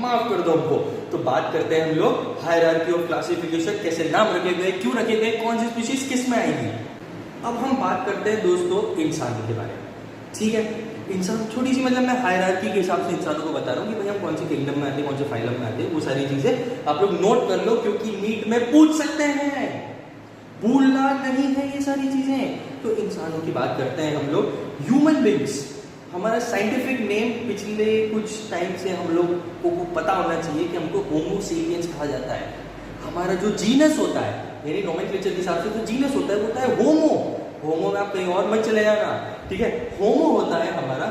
माफ कर दो हमको। तो बात करते हैं हम लोग हायरार्की और क्लासिफिकेशन, कैसे नाम रखे गए, क्यों रखे गए, कौन सी स्पीशीज किस में आएगी। अब हम बात करते हैं दोस्तों इंसान के बारे में, ठीक है। इंसान छोटी सी, मतलब मैं हायरार्की के हिसाब से इंसानों को बता रहा हूँ कि भाई हम कौन से किंगडम में आते हैं, कौन से फाइलम में आते हैं। वो सारी चीजें आप लोग नोट कर लो, क्योंकि नीट में पूछ सकते हैं, भूलना नहीं है ये सारी चीजें। तो इंसानों की बात करते हैं हम लोग, ह्यूमन बींग्स। हमारा साइंटिफिक नेम पिछले कुछ टाइम से हम लोग को पता होना चाहिए कि हमको होमो सेपियंस कहा जाता है। हमारा जो जीनस होता है, यानी नोमेनक्लेचर के हिसाब से जो जीनस होता है वो होता है होमो। होमो में आप कहीं और मत चले जाना, ठीक है। होमो होता है हमारा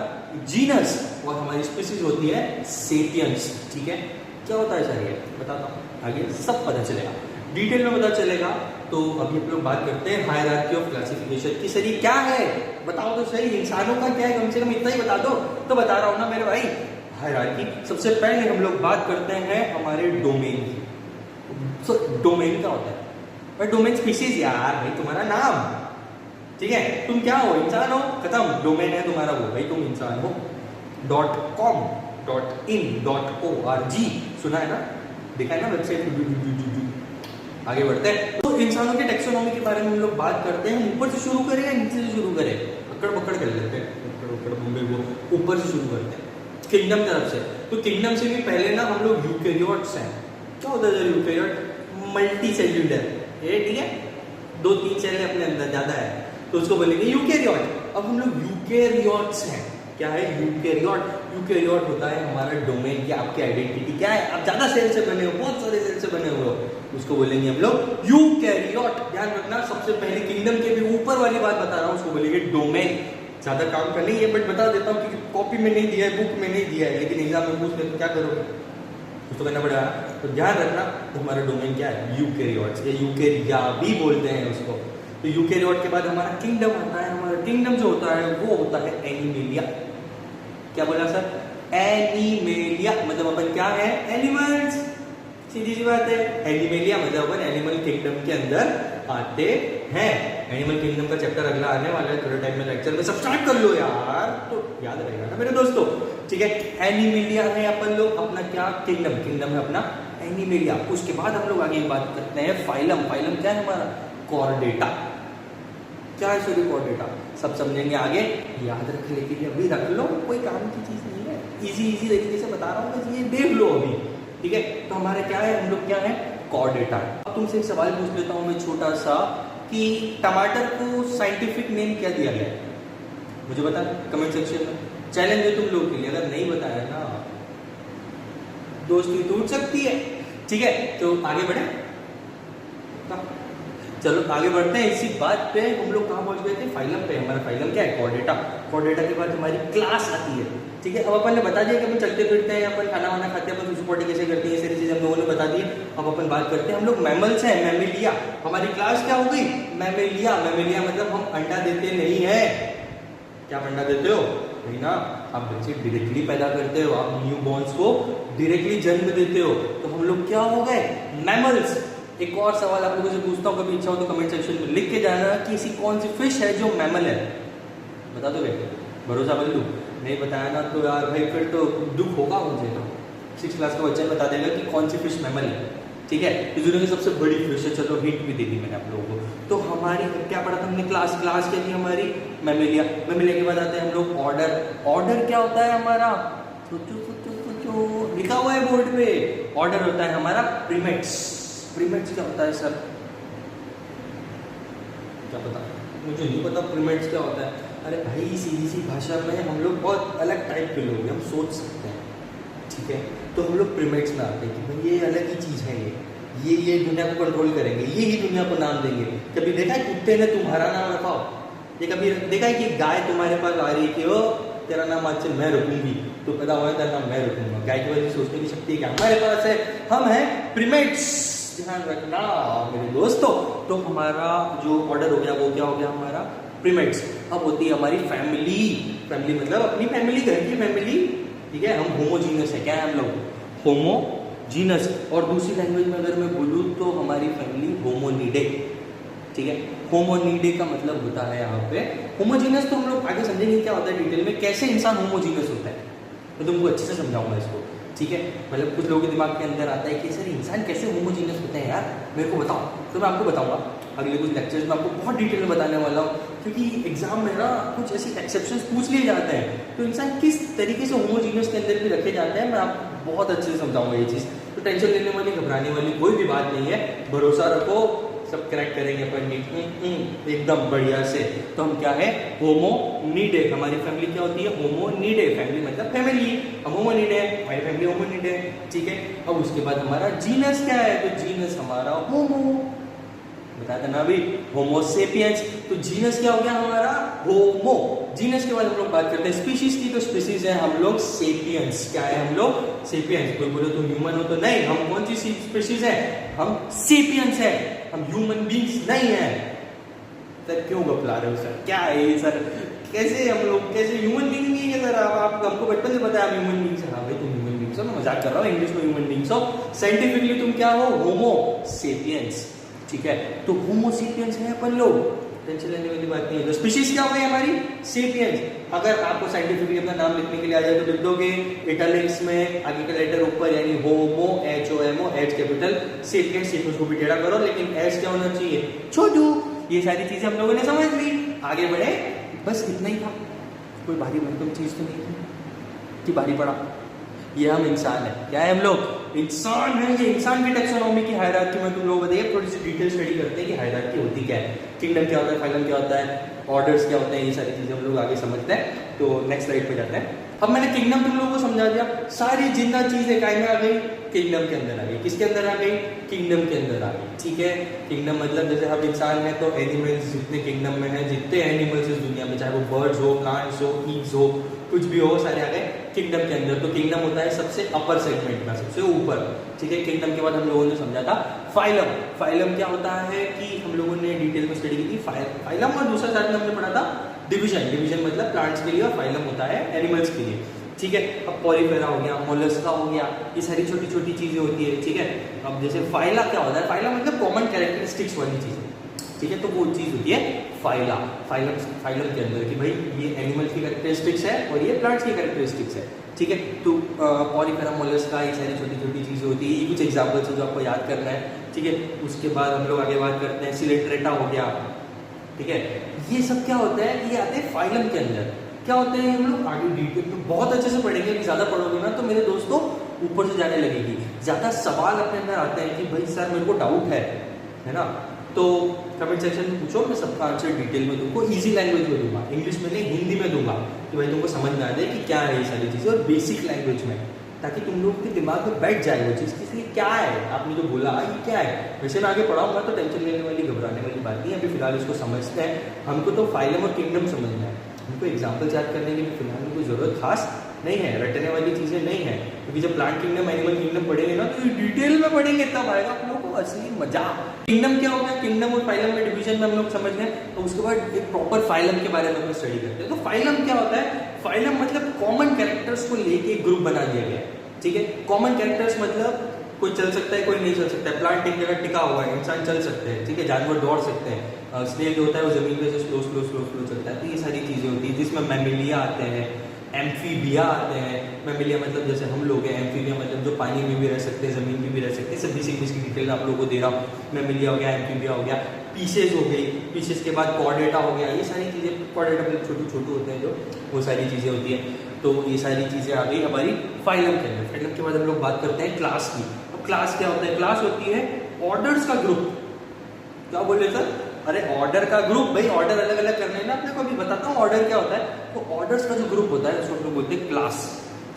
जीनस, और हमारी स्पीशीज होती है सेपियंस, ठीक है। क्या होता है सर ये बताता हूँ, आगे सब पता चलेगा, डिटेल में पता चलेगा। तो अभी हम लोग बात करते हैं हायरार्की ऑफ क्लासिफिकेशन की। सर ये क्या है बताओ तो सही, इंसानों का क्या है, कम से कम इतना ही बता दो। तो बता रहा हूँ ना मेरे भाई, हायरार्की सबसे पहले हम लोग बात करते हैं हमारे डोमेन की। सो डोमेन क्या होता है भाई, डोमेन स्पीशीज यार, भाई तुम्हारा नाम, ठीक है। तुम क्या हो, इंसान हो, खत्म, डोमेन है तुम्हारा वो, भाई तुम इंसान हो। .com, .in, .org सुना है ना, देखा है ना वेबसाइट। आगे बढ़ते हैं, तो इंसानों के टेक्सोनॉमी के बारे में हम लोग बात करते हैं। ऊपर से शुरू करें या नीचे से शुरू करें, पकड़ पकड़ कर लेते हैं, पकड़ बम्बे वो ऊपर से शुरू करते हैं किंगडम तरफ से। तो किंगडम से भी पहले ना हम लोग यूकेरियोट्स हैं। क्या होता है यूकेरियोट, मल्टी सेल्यूलर, ये ठीक है, 2-3 सेल अपने अंदर ज्यादा है, तो उसको बोलेंगे यूकेरियोट। अब हम लोग यूकेरियोट्स हैं। क्या है यूकेरियोट, यूकेरियोट होता है हमारा डोमेन, की आपकी आइडेंटिटी क्या है, आप ज्यादा सेल से बने हो, बहुत सारे सेल से बने हुए हो, उसको बोलेंगे हम लोग यूकेरियोट। ध्यान रखना, सबसे पहले किंगडम के भी ऊपर वाली बात बता रहा हूँ, उसको बोलेंगे डोमेन। ज्यादा काम का नहीं है, बट बता देता हूँ क्योंकि कॉपी में नहीं दिया है, बुक में नहीं दिया है, लेकिन एग्जाम में पूछ ले तो क्या करोगे, कुछ तो करना पड़ेगा। तो ध्यान रखना, तो हमारा डोमेन क्या है, यूकेरियोट्स, या यूकेरिया भी बोलते हैं उसको। तो यूकेरियोट के बाद हमारा किंगडम आता है। हमारा किंगडम जो होता है वो होता है एनिमेलिया। क्या बोला सर, एनिमेलिया मतलब अपन क्या है, एनिमल्स, सीधी सी बात है। एनिमेलिया मतलब अपन एनिमल किंगडम के अंदर आते हैं। एनिमल किंगडम का चैप्टर अगला आने वाला है, थोड़े टाइम में लेक्चर में, सब्सक्राइब कर लो यार, तो याद रहेगा ना मेरे दोस्तों, ठीक है। एनिमेलिया है अपन लोग, अपना क्या किंगडम, किंगडम है अपना एनिमेलिया। उसके बाद हम लोग आगे बात करते हैं फाइलम। फाइलम क्या है हमारा, कॉर्डेटा। क्या है सॉरी कॉर्डेटा, सब समझेंगे आगे, याद रख लेके अभी रख लो, कोई काम की चीज नहीं है, इजी तरीके से बता रहा हूँ, बस ये देख लो अभी, ठीक है। तो हमारा क्या है, हम लोग क्या है, कॉर्डेटा। अब तुमसे एक सवाल पूछ लेता हूँ मैं छोटा सा, कि टमाटर को साइंटिफिक नेम क्या दिया गया है, मुझे बता कमेंट सेक्शन में। चैलेंज है तुम लोग के लिए, अगर नहीं बताया ना दोस्ती टूट सकती है, ठीक है। तो आगे बढ़े, चलो आगे बढ़ते हैं। इसी बात पे हम लोग कहाँ पहुंच गए थे, फाइलम पे। हमारा फाइलम क्या है, कॉर्डेटा। कॉर्डेटा के बाद हमारी क्लास आती है, ठीक है। अब अपन ने बता दिया कि अपन चलते फिरते हैं, अपन खाना वाना खाते हैं, अपन सुसुपोटी कैसे करते हैं, ये सारी चीजें हम लोगों ने बता दी। अब अपन बात करते हैं, हम लोग मैमल्स हैं, मैमेलिया। हमारी क्लास क्या हो गई, मैमेलिया। मैमेलिया मतलब हम अंडा देते नहीं है। क्या अंडा देते हो, नहीं ना, आप बच्चे डायरेक्टली पैदा करते हो, आप न्यू बॉर्न्स को डायरेक्टली जन्म देते हो, तो हम लोग क्या हो गए, मैमल्स। एक और सवाल आप लोगों से पूछता हूँ, कभी इच्छा हो तो कमेंट सेक्शन में लिख के जाना कि ऐसी कौन सी फिश है जो मैमल है, बता दोगे, भरोसा कर लूँ, नहीं बताया ना तो यार भाई फिर तो दुख होगा मुझे। 6th क्लास का बच्चा बता देगा कि कौन सी फिश मैमल है, ठीक है। इस दुनिया की सबसे बड़ी फिश है, चलो हिंट भी दे दी मैंने आप लोगों को। तो हमारी क्या पढ़ा था हमने, क्लास क्या थी हमारी, मैमेलिया। मैमेलिया के बाद आते हैं हम लोग ऑर्डर। ऑर्डर क्या होता है हमारा, सोचो लिखा हुआ है बोर्ड पे, ऑर्डर होता है हमारा प्रीमेट्स। प्रीमेट्स क्या होता है सर, क्या पता, मुझे नहीं पता प्रीमेट्स क्या होता है। अरे भाई सीधी सी भाषा में हम लोग बहुत अलग टाइप के लोग हैं, हम सोच सकते हैं, ठीक है। तो हम लोग प्रीमेट्स में आते हैं कि भाई ये अलग ही चीज़ है, ये दुनिया को कंट्रोल करेंगे, ये ही दुनिया को नाम देंगे। कभी देखा है कुत्ते ने तुम्हारा नाम रखा हो, ये कभी देखा है कि गाय तुम्हारे पास आ रही है कि ओ तेरा नाम आज से मैं रखूंगी, तो पैदा हुआ तेरा नाम मैं रखूंगा। गाय की वजह से सोचने की शक्ति क्या हमारे पास है, हम हैं प्रीमेट्स, ध्यान रखना मेरे दोस्तों। तो हमारा जो ऑर्डर हो गया वो क्या हो गया, हमारा प्रीमेट्स। अब होती है हमारी फैमिली। फैमिली मतलब अपनी फैमिली, घर की फैमिली, ठीक है। हम होमोजीनस है, क्या है हम लोग, होमोजीनस। और दूसरी लैंग्वेज में अगर मैं बोलूँ तो हमारी फैमिली होमोनिडे, ठीक है। होमोनिडे का मतलब होता है यहाँ पे होमोजीनस। तो हम लोग आगे समझेंगे क्या होता है डिटेल में, कैसे इंसान होमोजीनस होता है, मैं तुमको अच्छे से समझाऊंगा इसको, ठीक है। मतलब कुछ लोगों के दिमाग के अंदर आता है कि सर इंसान कैसे होमोजीनियस होते हैं यार, मेरे को बताओ। तो मैं आपको बताऊंगा अगले कुछ लेक्चर्स में, आपको बहुत डिटेल में बताने वाला हूँ, क्योंकि एग्जाम में ना कुछ ऐसे एक्सेप्शंस पूछ लिए जाते हैं, तो इंसान किस तरीके से होमोजीनियस के अंदर भी रखे जाते हैं, मैं आपको बहुत अच्छे से समझाऊंगा ये चीज़। तो टेंशन लेने वाली, घबराने वाली कोई भी बात नहीं है, भरोसा रखो, सब करेक्ट करेंगे अपन एकदम बढ़िया से। तो हम क्या है, होमोनिडे। हमारी फैमिली क्या होती है, होमोनिडे। फैमिली मतलब फैमिली, हम होमोनिडे, हमारी फैमिली होमोनिडे, ठीक है। अब उसके बाद हमारा जीनस क्या है, तो जीनस हमारा होमो, बताया था ना अभी, होमोसेपियंस। तो जीनस क्या हो गया हमारा, होमो। जीनस के बाद हम लोग बात करते हैं स्पीशीज की, तो स्पीशीज है हम लोग सेपियंस। क्या है हम लोग, सेपियंस। कोई बोले तुम ह्यूमन हो, तो नहीं, हम कौन सी स्पीशीज है, हम सेपियंस है, हम ह्यूमन बींग्स नहीं है। सर क्यों घबरा रहे हो सर, क्या है ये सर, कैसे हम लोग कैसे ह्यूमन बींग नहीं है सर, आप हमको बचपन से पता है हम ह्यूमन बींग्स। हाँ भाई तुम ह्यूमन बींग्स हो, मैं मजाक कर रहा हूँ, इंग्लिश में ह्यूमन बींग्स हो, साइंटिफिकली तुम क्या हो, होमो सेपियंस, ठीक है। तो होमो सेपियंस है अपन लोग, टेंशन लेने वाली बात नहीं है। तो स्पीशीज क्या हो गई हमारी, सेपियंस। अगर आपको साइंटिफिकली अपना नाम लिखने के लिए आ जाए तो लिख दोगे इटैलिक्स में, आगे का लेटर ऊपर, यानी होमो, HOMO, H capital, sapiens. Sapiens को भी टेढ़ा करो, लेकिन H क्या होना चाहिए, छोटू। ये सारी चीजें हम लोगों ने समझ ली, आगे बढ़े, बस इतना ही था। कोई भारी भरकम चीज तो नहीं थी कि भारी पड़ा। ये हम इंसान है, क्या है हम लोग, इंसान है। ये इंसान की टैक्सोनॉमी की हायरार्की में तुम लोग बताइए, थोड़ी सी डिटेल स्टडी करते हैं कि हायरार्की होती क्या है, किंगडम क्या होता है, फाइलम क्या होता है, ऑर्डर्स क्या होते हैं, ये सारी चीजें हम लोग आगे समझते हैं। तो नेक्स्ट स्लाइड पे जाते हैं। अब मैंने किंगडम तुम लोगों को समझा दिया, सारी जिंदा चीजें काय में आ गई, किंगडम के अंदर आ गई। किसके अंदर आ गई, किंगडम के अंदर आ गई, ठीक है। किंगडम मतलब जैसे हम इंसान है तो एनिमल्स जितने किंगडम में है, जितने एनिमल्स इस दुनिया में, चाहे वो बर्ड्स हो, प्लांट्स हो, ईव्स हो, कुछ भी हो, सारे आ गए किंगडम के अंदर। तो किंगडम होता है सबसे अपर सेगमेंट का, सबसे ऊपर, ठीक है। किंगडम के बाद हम लोगों ने समझा था फाइलम। फाइलम क्या होता है कि हम लोगों ने डिटेल में स्टडी की थी फाइलम, और दूसरा साथ में हमने पढ़ा था डिवीजन। डिवीजन मतलब प्लांट्स के लिए, और फाइलम होता है एनिमल्स के लिए, ठीक है। अब पॉलीफेरा हो गया, मोलस्का हो गया, ये सारी छोटी छोटी चीजें होती है, ठीक है। अब जैसे फाइला क्या होता है, फाइला मतलब कॉमन कैरेक्टरिस्टिक्स वाली चीजें, ठीक है, तो वो चीज होती है फाइला। फाइलम के अंदर कि भाई ये एनिमल की कैरेक्टरिस्टिक्स है और ये प्लांट्स की कैरेक्टरिस्टिक्स है, ठीक है। तो पॉलीफेरा मोलस्का, ये सारी छोटी छोटी चीज़ें होती है, ये कुछ एग्जाम्पल्स है जो आपको याद करना है, ठीक है। उसके बाद हम लोग आगे बात करते हैं सिलेंट्रेटा हो गया, ठीक है। ये सब क्या होता है, ये आते हैं फाइलम के अंदर। क्या होते हैं हम लोग आगे डिटेल में बहुत अच्छे से पढ़ेंगे, अभी ज़्यादा पढ़ोगे ना तो मेरे दोस्तों ऊपर से जाने लगेगी, ज़्यादा सवाल अपने अंदर आते हैं कि भाई सर मेरे को डाउट है ना, तो कमेंट सेक्शन में पूछो, मैं सबका आंसर डिटेल में तुमको इजी लैंग्वेज में दूंगा, इंग्लिश में नहीं हिंदी में दूंगा, कि भाई तुमको समझ में आ जाए कि क्या है ये सारी चीज़ें, और बेसिक लैंग्वेज में, ताकि तुम लोग के दिमाग में बैठ जाए वो चीज़ कि क्या है, आपने जो बोला ये क्या है। वैसे मैं आगे पढ़ाऊंगा तो टेंशन लेने वाली घबराने वाली बात नहीं है, अभी फिलहाल इसको समझते हैं। हमको तो फाइलम और किंगडम समझना है, हमको एग्जाम्पल याद करने की फिलहाल में कोई ज़रूरत खास नहीं है, रटने वाली चीज़ें नहीं है, क्योंकि जब प्लांट किंगडम एनिमल किंगडम पढ़ेंगे ना तो डिटेल में पढ़ेंगे, तब आएगा आप लोगों को असली मजा। किंगडम क्या होगा, किंगडम और फाइलम में डिवीजन में हम लोग समझ गए, तो उसके बाद एक प्रॉपर फाइलम के बारे में हम स्टडी करते हैं। तो फाइलम क्या होता है, फाइलम मतलब कॉमन कैरेक्टर्स को लेके एक ग्रुप बना दिया गया, ठीक है। कॉमन कैरेक्टर्स मतलब कोई चल सकता है, कोई नहीं चल सकता है, प्लांट एक जगह टिका हुआ है, इंसान चल सकते हैं, ठीक है, जानवर दौड़ सकते हैं, स्नेल जो होता है वो जमीन पे से स्लो स्लो स्लो स्लो चलता है। तो ये सारी चीज़ें होती है, जिसमें मैमिलिया आते हैं, एम्फीबिया आते हैं। मैमिलिया मतलब जैसे हम लोग हैं, एम्फीबिया मतलब जो पानी में भी रह सकते हैं, ज़मीन में भी रह सकते हैं, सब बेसिक बेसिक डिटेल आप लोगों को दे रहा हूँ। मैमिलिया हो गया, एम्फीबिया हो गया, पीसेस हो गई, पीसेस के बाद कॉर्डेटा हो गया, ये सारी चीज़ें, कॉर्डेटा मतलब छोटे छोटे होते हैं जो, वो सारी चीज़ें होती हैं। तो ये सारी चीज़ें आ गई हमारी फाइलम के अंदर। फाइलम के बाद हम लोग बात करते हैं क्लास की। अब क्लास क्या होता है, क्लास होती है ऑर्डर्स का ग्रुप। क्या बोले सर, अरे ऑर्डर का ग्रुप, भाई ऑर्डर अलग अलग करने हैं ना अपने को, अभी बताता हूँ ऑर्डर क्या होता है। तो ऑर्डर्स का जो ग्रुप होता है उसको हम लोग बोलते हैं क्लास,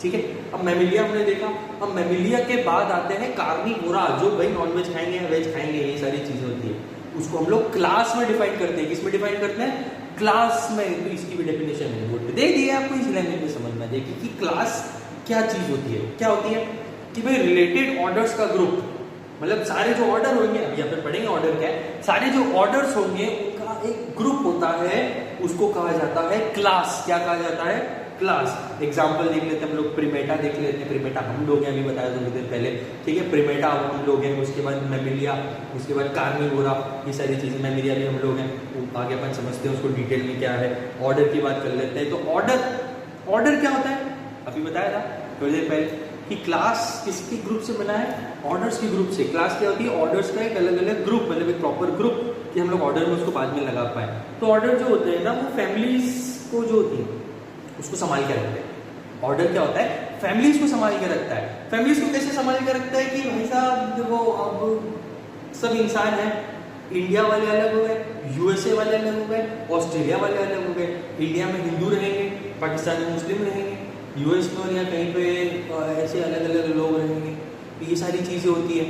ठीक है। अब मैमिलिया हमने देखा, अब मैमिलिया के बाद आते हैं कार्निवोरा, जो भाई नॉनवेज खाएंगे या वेज खाएंगे, ये सारी चीजें होती है, उसको हम लोग क्लास में डिफाइन करते हैं। किसमें डिफाइन करते हैं, क्लास में। तो इसकी भी डेफिनेशन है बोर्ड पे दे दी है आपको, इस लैंग्वेज में समझना देखिए कि क्लास क्या चीज होती है। क्या होती है कि भाई रिलेटेड ऑर्डर्स का ग्रुप, मतलब सारे जो ऑर्डर होंगे, अभी यहाँ पे पढ़ेंगे ऑर्डर क्या है, सारे जो ऑर्डर्स होंगे उनका एक ग्रुप होता है, उसको कहा जाता है क्लास। क्या कहा जाता है, क्लास। एग्जाम्पल देख लेते हैं हम लोग, प्रिमेटा देख लेते हैं। प्रिमेटा हम लोग हैं, अभी बताया थोड़ी देर पहले, ठीक है। प्रिमेटा हम लोग हैं, उसके बाद मैमिलिया, उसके बाद कार्निवोरा, ये सारी चीजें, मैमिलिया भी हम लोग हैं, तो आगे अपन समझते हैं उसको डिटेल में क्या है। ऑर्डर की बात कर लेते हैं। तो ऑर्डर क्या होता है, अभी बताया था थोड़ी देर पहले कि क्लास किसके ग्रुप से बना है, ऑर्डर्स के ग्रुप से। क्लास क्या होती है, ऑर्डर्स का एक अलग अलग ग्रुप, मतलब एक प्रॉपर ग्रुप, कि हम लोग ऑर्डर में उसको बाद में लगा पाए। तो ऑर्डर जो होते हैं ना, वो फैमिलीज को जो होती है उसको संभाल के रखते हैं। ऑर्डर क्या होता है, फैमिलीज को संभाल के रखता है। फैमिलीज को कैसे संभाल के रखता है कि भाई साहब देखो, अब सब इंसान है, इंडिया वाले अलग हो गए, यूएसए वाले अलग हो गए, ऑस्ट्रेलिया वाले अलग हो गए। इंडिया में हिंदू रहेंगे, पाकिस्तान में मुस्लिम रहेंगे, यूएस में और या कहीं पे ऐसे अलग अलग लोग रहेंगे। ये सारी चीजें होती है,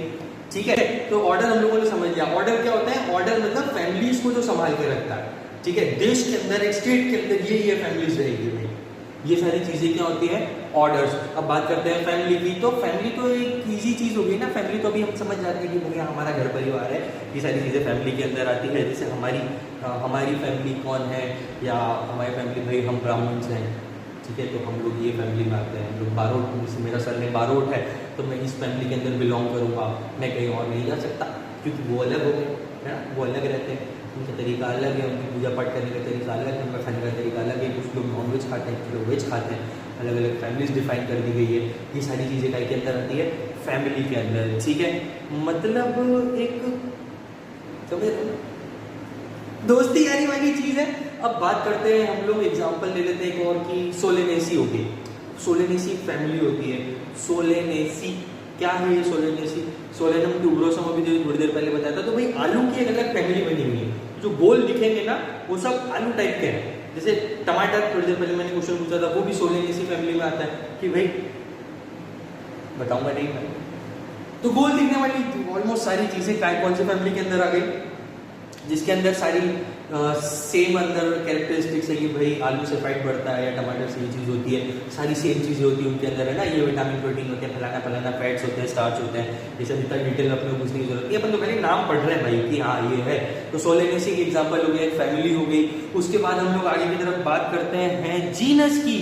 ठीक है। तो ऑर्डर हम लोगों ने समझ लिया। ऑर्डर क्या होता है, ऑर्डर मतलब फैमिलीज को जो संभाल के रखता है, ठीक है। देश के अंदर, एक स्टेट के अंदर ये फैमिलीज रहेगी भाई, ये सारी चीजें क्या होती है, ऑर्डर्स। अब बात करते हैं फैमिली की। तो फैमिली तो एक इजी चीज होगी ना, फैमिली तो अभी हम समझ जाते हैं कि भैया हमारा घर परिवार है, ये सारी चीजें फैमिली के अंदर आती है। जैसे हमारी फैमिली कौन है, या हमारी फैमिली भाई हम ब्राह्मण से हैं, ठीक है, तो हम लोग ये फैमिली में आते हैं। हम लोग बारोट, जैसे मेरा सरनेम बारोट है, तो मैं इस फैमिली के अंदर बिलोंग करूँगा, मैं कहीं और नहीं जा सकता, क्योंकि वो अलग हो गए, है ना, वो अलग रहते हैं, उनका तरीका अलग है, उनकी पूजा पाठ करने का तरीका अलग है, उनका खाने का तरीका अलग है। कुछ लोग नॉन वेज खाते हैं, कुछ लोग वेज खाते हैं, अलग अलग फैमिलीज डिफाइन कर दी गई है। ये सारी चीज़ें काय के अंदर आती है, फैमिली के अंदर, ठीक है। मतलब एक समझ दोस्ती यारी वाली चीज़ है। अब बात करते हैं हम लोग, एग्जाम्पल ले लेते हैं एक और की, सोलेनेसी होगी। सोलेनेसी फैमिली होती है। सोलेनेसी क्या है ये सोलेनेसी, सोलेनम ट्यूबरोसम, अभी थोड़ी देर पहले बताया था। तो भाई आलू की एक अलग फैमिली बनी हुई है, जो बोल दिखेंगे ना वो सब आलू टाइप के हैं। जैसे टमाटर, थोड़ी देर पहले मैंने क्वेश्चन पूछा था, वो भी सोलेनेसी फैमिली में आता है कि भाई बताऊंगा नहीं भाई। तो गोल दिखने वाली ऑलमोस्ट सारी चीजें कौन सी फैमिली के अंदर आ गई, जिसके अंदर सारी सेम अंदर कैरेक्टरिस्टिक्स है कि भाई आलू से फैट बढ़ता है या टमाटर से ये चीज़ होती है, सारी सेम चीज़ें होती है उनके अंदर, है ना। ये विटामिन प्रोटीन होते हैं, फलाना फैट्स होते हैं, स्टार्च होते हैं, ये सब इतना डिटेल अपने को पूछने की जरूरत नहीं है, अपन तो खाली नाम पढ़ रहे हैं भाई कि हाँ ये है। तो सोलेनेसी की एग्जाम्पल हो गई, एक फैमिली हो गई। उसके बाद हम लोग आगे की तरफ बात करते हैं जीनस की।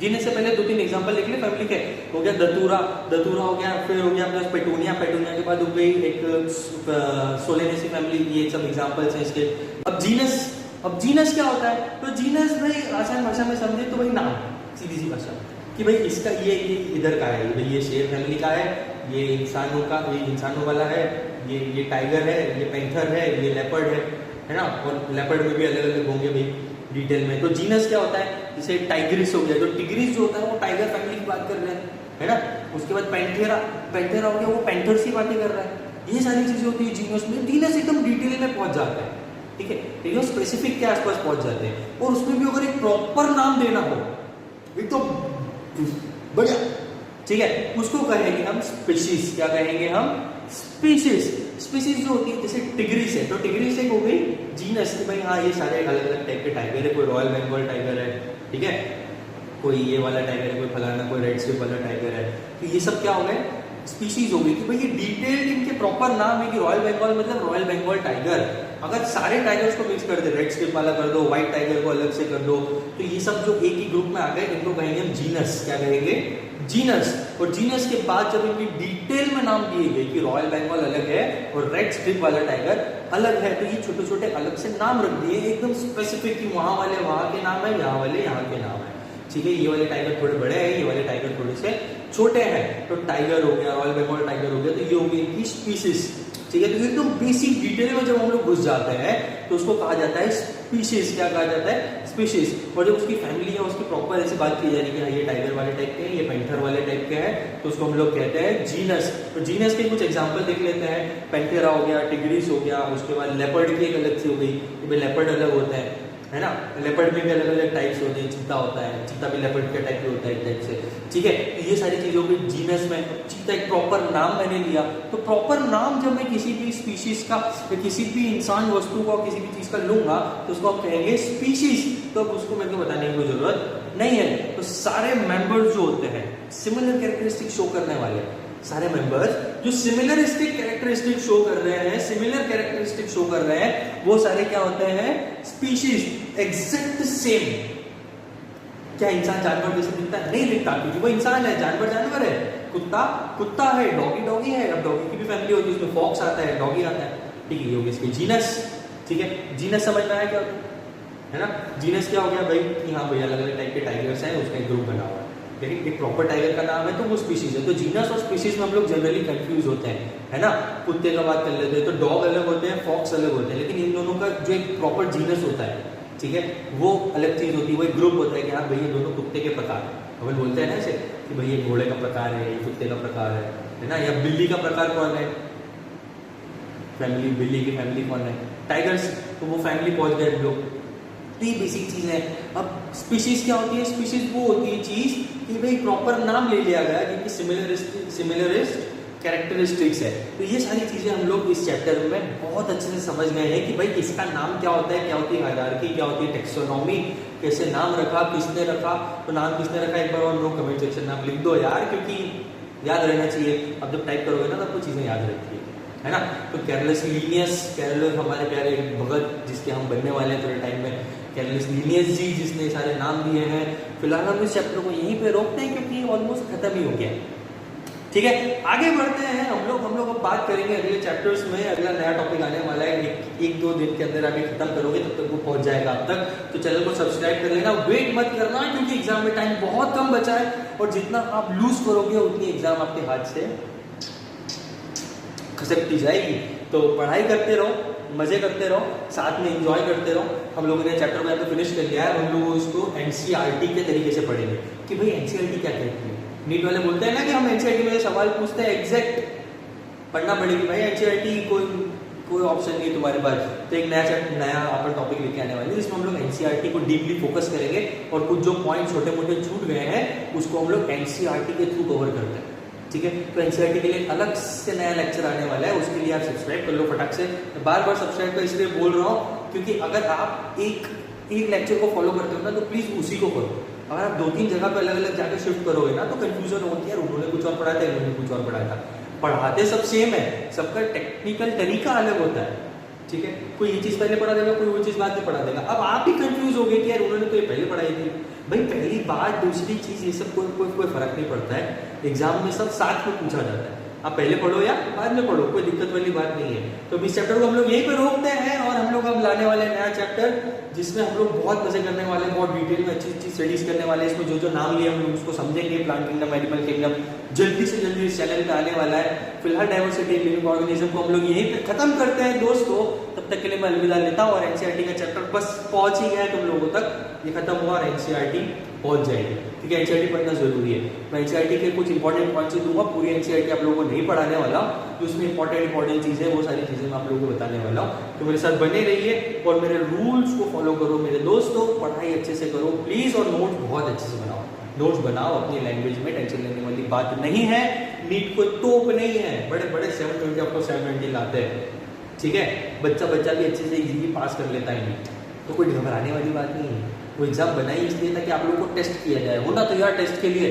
जीनस से पहले 2-3 एग्जांपल लिख ले फैमिली के। हो गया दतूरा, दतूरा हो गया, फिर हो गया अपना पेटूनिया, पेटूनिया के बाद हो गई एक सोलेनेसी फैमिली। ये सब एग्जांपल्स हैं इसके। अब जीनस क्या होता है? तो जीनस भाई आसान भाषा में समझे तो भाई नाम, सीधी सी भाषा कि भाई इसका ये इधर का है, भाई ये शेर फैमिली का है, ये इंसानों वाला है, ये टाइगर है, ये पैंथर है, ये लेपर्ड है ना। और लेपर्ड में भी अलग अलग होंगे भाई डिटेल में। तो जीनस क्या होता है? जैसे टाइग्रिस हो गया, तो टिग्रिस जो होता है वो टाइगर फैमिली की बात कर रहे हैं, है ना। उसके बाद पैंथेरा हो गया, वो पैंथर्स की बातें कर रहा है। ये सारी चीजें होती है जीनस में। जीनस एकदम डिटेल में पहुंच जाता है, ठीक है, एकदम स्पेसिफिक के आसपास पहुंच जाते हैं। और उसमें भी अगर एक प्रॉपर नाम देना हो एकदम बढ़िया, ठीक है, उसको कहेंगे हम स्पीशीज। क्या कहेंगे हम? स्पीशीज। स्पीशीज जो होती है, जैसे टिग्रिस है, तो टिग्रिस एक हो गई जीनस कि भाई हाँ ये सारे अलग अलग टाइप के टाइगर है। कोई रॉयल बंगाल टाइगर है, ठीक है, कोई ये वाला टाइगर है, कोई फलाना, कोई रेड स्ट्रिप वाला टाइगर है। तो ये सब क्या हो गए? स्पीशीज हो गई कि भाई ये डिटेल्ड इनके प्रॉपर नाम है कि रॉयल बंगाल मतलब रॉयल बंगाल टाइगर। अगर सारे टाइगर्स को मिक्स कर दे, रेड स्ट्रिप वाला कर दो, व्हाइट टाइगर को अलग से कर दो, तो ये सब जो एक ही ग्रुप में आ गए, इनको कहेंगे हम जीनस। क्या कहेंगे? जीनस। और जीनस के बाद जब इनकी डिटेल में नाम दिए गए कि रॉयल बंगाल अलग है और रेड स्ट्रिप वाला टाइगर अलग है, तो ये छोटे छोटे अलग से नाम रख दिए एकदम स्पेसिफिक कि वहां वाले वहां के नाम है, यहाँ वाले यहाँ के नाम है, ठीक है। ये वाले टाइगर थोड़े बड़े हैं, ये वाले टाइगर थोड़े से छोटे हैं। तो टाइगर हो गया, रॉयल बंगाल टाइगर हो गया, तो ये हो गई इनकी स्पीशीज, ठीक है। तो एकदम बेसिक डिटेल में जब हम लोग घुस जाते हैं तो उसको कहा जाता है स्पीशीज। क्या कहा जाता है? स्पीशीज। और जब उसकी फैमिली है, उसकी प्रॉपर ऐसी बात की जा रही है कि ये टाइगर वाले टाइप के हैं, ये पैंथर वाले टाइप के हैं, तो उसको हम लोग कहते हैं जीनस। तो जीनस के कुछ एग्जांपल देख लेते हैं। पैंथेरा हो गया, टिग्रिस हो गया, उसके बाद लेपर्ड की एक अलग सी हो गई, लेपर्ड अलग होता है ना। लेपर्ड में भी अलग अलग टाइप्स होते हैं। चीता होता है, चीता भी लेपर्ड के टाइप के होता है एक टाइप से, ठीक है। तो ये सारी चीजों की जीनस में। चीता एक प्रॉपर नाम मैंने लिया, तो प्रॉपर नाम जब मैं किसी भी स्पीशीज का या किसी भी इंसान वस्तु का किसी भी चीज का लूंगा तो उसको आप कहेंगे स्पीशीज। तो अब उसको मेरे को बताने की कोई जरूरत नहीं है। तो सारे मेंबर्स जो होते हैं सिमिलर कैरेक्टरिस्टिक शो करने वाले, सारे मेंबर्स जो सिमिलरिस्टिक कैरेक्टरिस्टिक शो कर रहे हैं, सिमिलर कैरेक्टरिस्टिक शो कर रहे हैं, वो सारे क्या होते हैं? स्पीशीज। Exact same. क्या इंसान जानवर जैसे दिखता है? नहीं दिखता, क्योंकि वो इंसान है। जानवर है, कुत्ता है, डॉगी है। अब डॉगी की भी फैमिली होती है, उसमें फॉक्स आता है, डॉगी आता है, ठीक है। ये हो गया इसके जीनस, ठीक है। जीनस समझ में आया क्या है ना? जीनस क्या हो गया भाई कि हाँ भाई अलग अलग टाइप के टाइगर्स हैं, उसका एक ग्रुप बना हुआ है, लेकिन एक प्रॉपर टाइगर का नाम है तो वो स्पीशीज है। तो जीनस और स्पीशीज में हम लोग जनरली कंफ्यूज होते हैं, है ना। कुत्ते का बात कर लेते हैं तो डॉग अलग होते हैं, फॉक्स अलग होते हैं, लेकिन इन दोनों का जो एक प्रॉपर जीनस होता है, ठीक है, वो अलग चीज होती है। वो एक ग्रुप होता है कि हाँ भाई ये दोनों कुत्ते के प्रकार है। अपन बोलते हैं ना ऐसे कि भाई ये घोड़े का प्रकार है, ये कुत्ते का प्रकार है ना। या बिल्ली का प्रकार कौन है? फैमिली, बिल्ली की फैमिली कौन है? टाइगर्स। तो वो फैमिली पहुंच गए हम लोग। तो ये बेसिक चीज है। अब स्पीशीज क्या होती है? स्पीशीज वो होती है चीज कि भाई प्रॉपर नाम ले लिया गया जिनकी सिमिलरिस्ट कैरेक्टरिस्टिक्स है। तो ये सारी चीजें हम लोग इस चैप्टर में बहुत अच्छे से समझ गए हैं कि भाई इसका नाम क्या होता है, क्या होती है हायरार्की, क्या होती है टेक्सोनॉमी, कैसे नाम रखा, किसने रखा। तो नाम किसने रखा एक बार और लोग कमेंट सेक्शन में आप लिख दो यार, क्योंकि याद रहना चाहिए। अब जब टाइप करोगे ना तो आपको चीजें याद रहती है ना। तो कैरोलस लीनियस, कैरोलस हमारे प्यारे भगत जिसके हम बनने वाले हैं थोड़े टाइम में, कैरोलस लीनियस जी जिसने सारे नाम दिए हैं। फिलहाल हम इस चैप्टर को यहीं पे रोकते हैं क्योंकि ऑलमोस्ट खत्म ही हो गया, ठीक है। आगे बढ़ते हैं हम लोग अब बात करेंगे अगले चैप्टर्स में। अगला नया टॉपिक आने वाला है, एक दो दिन के अंदर आगे खत्म करोगे तब तक वो पहुंच जाएगा आप तक। तो चैनल को सब्सक्राइब कर लेना, वेट मत करना क्योंकि एग्जाम में टाइम बहुत कम बचा है और जितना आप लूज करोगे उतनी एग्जाम आपके हाथ से खसकती जाएगी। तो पढ़ाई करते रहो, मजे करते रहो, साथ में एंजॉय करते रहो। हम लोगों ने चैप्टर को यहाँ पे फिनिश कर लिया है। हम लोग उसको एनसीईआरटी के तरीके से पढ़ेंगे कि भाई एनसीईआरटी क्या कहती है। नीट वाले बोलते हैं ना कि हम एनसीईआरटी में सवाल पूछते हैं, एग्जैक्ट पढ़ना पड़ेगी भाई। एनसीईआरटी कोई ऑप्शन नहीं तुम्हारे पास। तो एक नया अपन टॉपिक लेके आने वाले हैं जिसमें हम लोग एनसीईआरटी को डीपली फोकस करेंगे और कुछ जो पॉइंट छोटे मोटे छूट गए हैं उसको हम लोग एनसीईआरटी के थ्रू कवर करते हैं, ठीक है। तो एनसीईआरटी के लिए अलग से नया लेक्चर आने वाला है, उसके लिए आप सब्सक्राइब कर लो फटाक से। बार बार सब्सक्राइब कर इसलिए बोल रहा हूँ क्योंकि अगर आप एक लेक्चर को फॉलो करते हो ना तो प्लीज उसी को करो। अगर आप 2-3 जगह पे अलग अलग जाकर शिफ्ट करोगे ना तो कंफ्यूजन होती है, उन्होंने कुछ और पढ़ाया था, इन्होंने कुछ और पढ़ाया था। पढ़ाते सब सेम है, सबका टेक्निकल तरीका अलग होता है, ठीक है, कोई ये चीज पहले पढ़ा देगा, कोई वो चीज बाद में पढ़ा देगा। अब आप ही कंफ्यूज हो गए कि यार उन्होंने तो ये पहले पढ़ाई थी। भाई पहली बात, दूसरी चीज, ये सब कोई फर्क नहीं पड़ता है। एग्जाम में सब साथ में पूछा जाता है, आप पहले पढ़ो या बाद में पढ़ो, कोई दिक्कत वाली बात नहीं है। तो इस चैप्टर को हम लोग यहीं पे रोकते हैं और हम लोग अब लाने वाले नया चैप्टर, जिसमें हम लोग बहुत मजे करने वाले हैं, बहुत डिटेल में अच्छी स्टडीज करने वाले हैं। इसमें जो जो नाम लिए हम लोग उसको समझेंगे, प्लांट किंगडम, एनिमल किंगडम, जल्दी से जल्दी इस चैनल पे आने वाला है। फिलहाल डाइवर्सिटी लिविंग ऑर्गेनिज्म को हम लोग यहीं पे खत्म करते हैं दोस्तों। तब तक के लिए मैं अलविदा लेता हूँ और एनसीईआरटी का चैप्टर बस पहुंच ही गया है तुम लोगों तक, ये खत्म हुआ और एनसीईआरटी पहुंच जाएगी। ठीक है, एनसीईआरटी पढ़ना जरूरी है। मैं एनसीईआरटी के कुछ इंपॉर्टेंट पॉइंट्स दूंगा, पूरी एनसीईआरटी आप लोगों को नहीं पढ़ाने वाला हूँ, जो उसमें इंपॉर्टेंट चीजें, वो सारी चीजें मैं आप लोगों को बताने वाला हूँ। तो मेरे साथ बने रहिए और मेरे रूल्स को फॉलो करो मेरे दोस्तों, पढ़ाई अच्छे से करो प्लीज, और नोट्स बहुत अच्छे से बनाओ। नोट्स बनाओ अपनी लैंग्वेज में, टेंशन लेने वाली बात नहीं है। नीट को तोप नहीं है, बड़े बड़े 720 आपको 720 लाते हैं। ठीक है, बच्चा भी अच्छे से इजीली पास कर लेता है नीट, तो कोई घबराने वाली बात नहीं है। वो एग्जाम बनाई इसलिए ताकि आप लोगों को टेस्ट किया जाए, होना तो यार टेस्ट के लिए,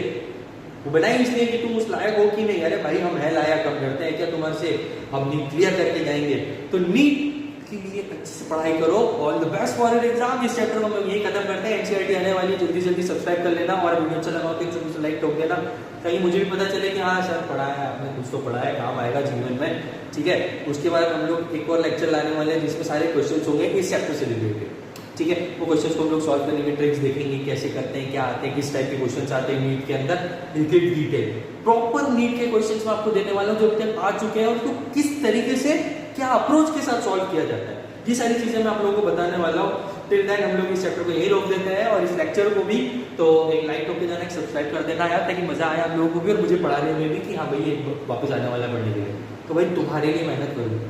वो बनाई इसलिए कि तुम उस लायक हो कि नहीं। अरे भाई हम है लायक, हम करते हैं क्या तुम्हारे से, हम नीट क्लियर करके जाएंगे। तो नीट के लिए अच्छे से पढ़ाई करो। All the best for your exam. इस चैप्टर को हम यही खत्म करते हैं। एनसीईआरटी आने वाली, जल्दी सब्सक्राइब कर लेना और वीडियो अच्छा लगा हो तो लाइक ठोक देना, ताकि मुझे भी पता चले कि हाँ सर पढ़ा है आपने, कुछ तो पढ़ा है, काम आएगा जीवन में। ठीक है, उसके बाद हम लोग एक और लेक्चर लाने वाले हैं जिसमें सारे क्वेश्चन होंगे इस चैप्टर से रिलेटेड। ठीक है, वो क्वेश्चंस को हम लोग सॉल्व करने की ट्रिक्स देखेंगे, कैसे करते हैं, क्या आते हैं, किस टाइप के क्वेश्चंस आते हैं नीट के अंदर, एक एक डिटेल प्रॉपर नीट के क्वेश्चंस मैं आपको देने वाला हूँ जो अब तक आ चुके हैं, उसको किस तरीके से, क्या अप्रोच के साथ सॉल्व किया जाता है, ये सारी चीजें मैं आप लोगों को बताने वाला हूँ। टिल देन हम लोग इस चैप्टर को यही रोक देते हैं और इस लेक्चर को भी। तो एक लाइक ठोक के जाना, एक सब्सक्राइब कर देना यार, ताकि मजा आया आप लोगों को भी और मुझे पढ़ाने में भी कि हाँ भाई ये वापस आने वाला है पढ़ने के लिए। तो भाई तुम्हारे लिए मेहनत करूँ,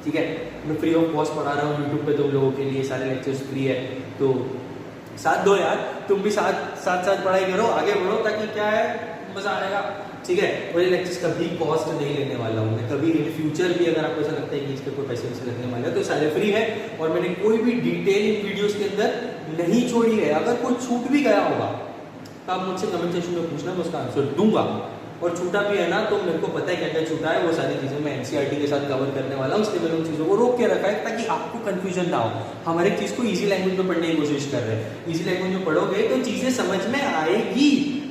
ठीक है, मैं फ्री ऑफ कॉस्ट पढ़ा रहा हूँ यूट्यूब पे तुम लोगों के लिए, सारे लेक्चर्स फ्री है। तो साथ दो यार, तुम भी साथ पढ़ाई करो, आगे बढ़ो, ताकि क्या है मजा आएगा। ठीक है, और ये लेक्चर्स कभी कॉस्ट नहीं लेने वाला हूँ मैं, कभी इन फ्यूचर भी अगर आपको ऐसा लगता है कि इसके कोई पैसे वैसे लगने वाले हैं तो सारे फ्री है। और मैंने कोई भी डिटेल इन वीडियोस के अंदर नहीं छोड़ी है। अगर कोई छूट भी गया होगा तो आप मुझसे कमेंट सेक्शन में पूछना, मैं उसका आंसर दूंगा। और छूटा भी है ना तो मेरे को पता है क्या क्या छूटा है, वो सारी चीजें मैं एनसीईआरटी के साथ कवर करने वाला हूँ, इसलिए मैंने उन चीजों को रोक के रखा है ताकि आपको कंफ्यूजन ना हो। हम हर एक चीज को इजी लैंग्वेज में पढ़ने की कोशिश कर रहे हैं। इजी लैंग्वेज में पढ़ोगे तो चीजें समझ में आएगी,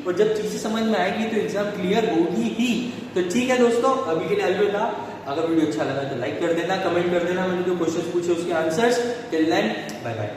और जब चीजें समझ में आएगी तो एग्जाम क्लियर होगी ही। तो ठीक है दोस्तों, अभी के लिए अलविदा। अगर वीडियो अच्छा लगा तो लाइक कर देना, कमेंट कर देना, मैंने जो क्वेश्चन पूछे उसके answers. Till then bye bye.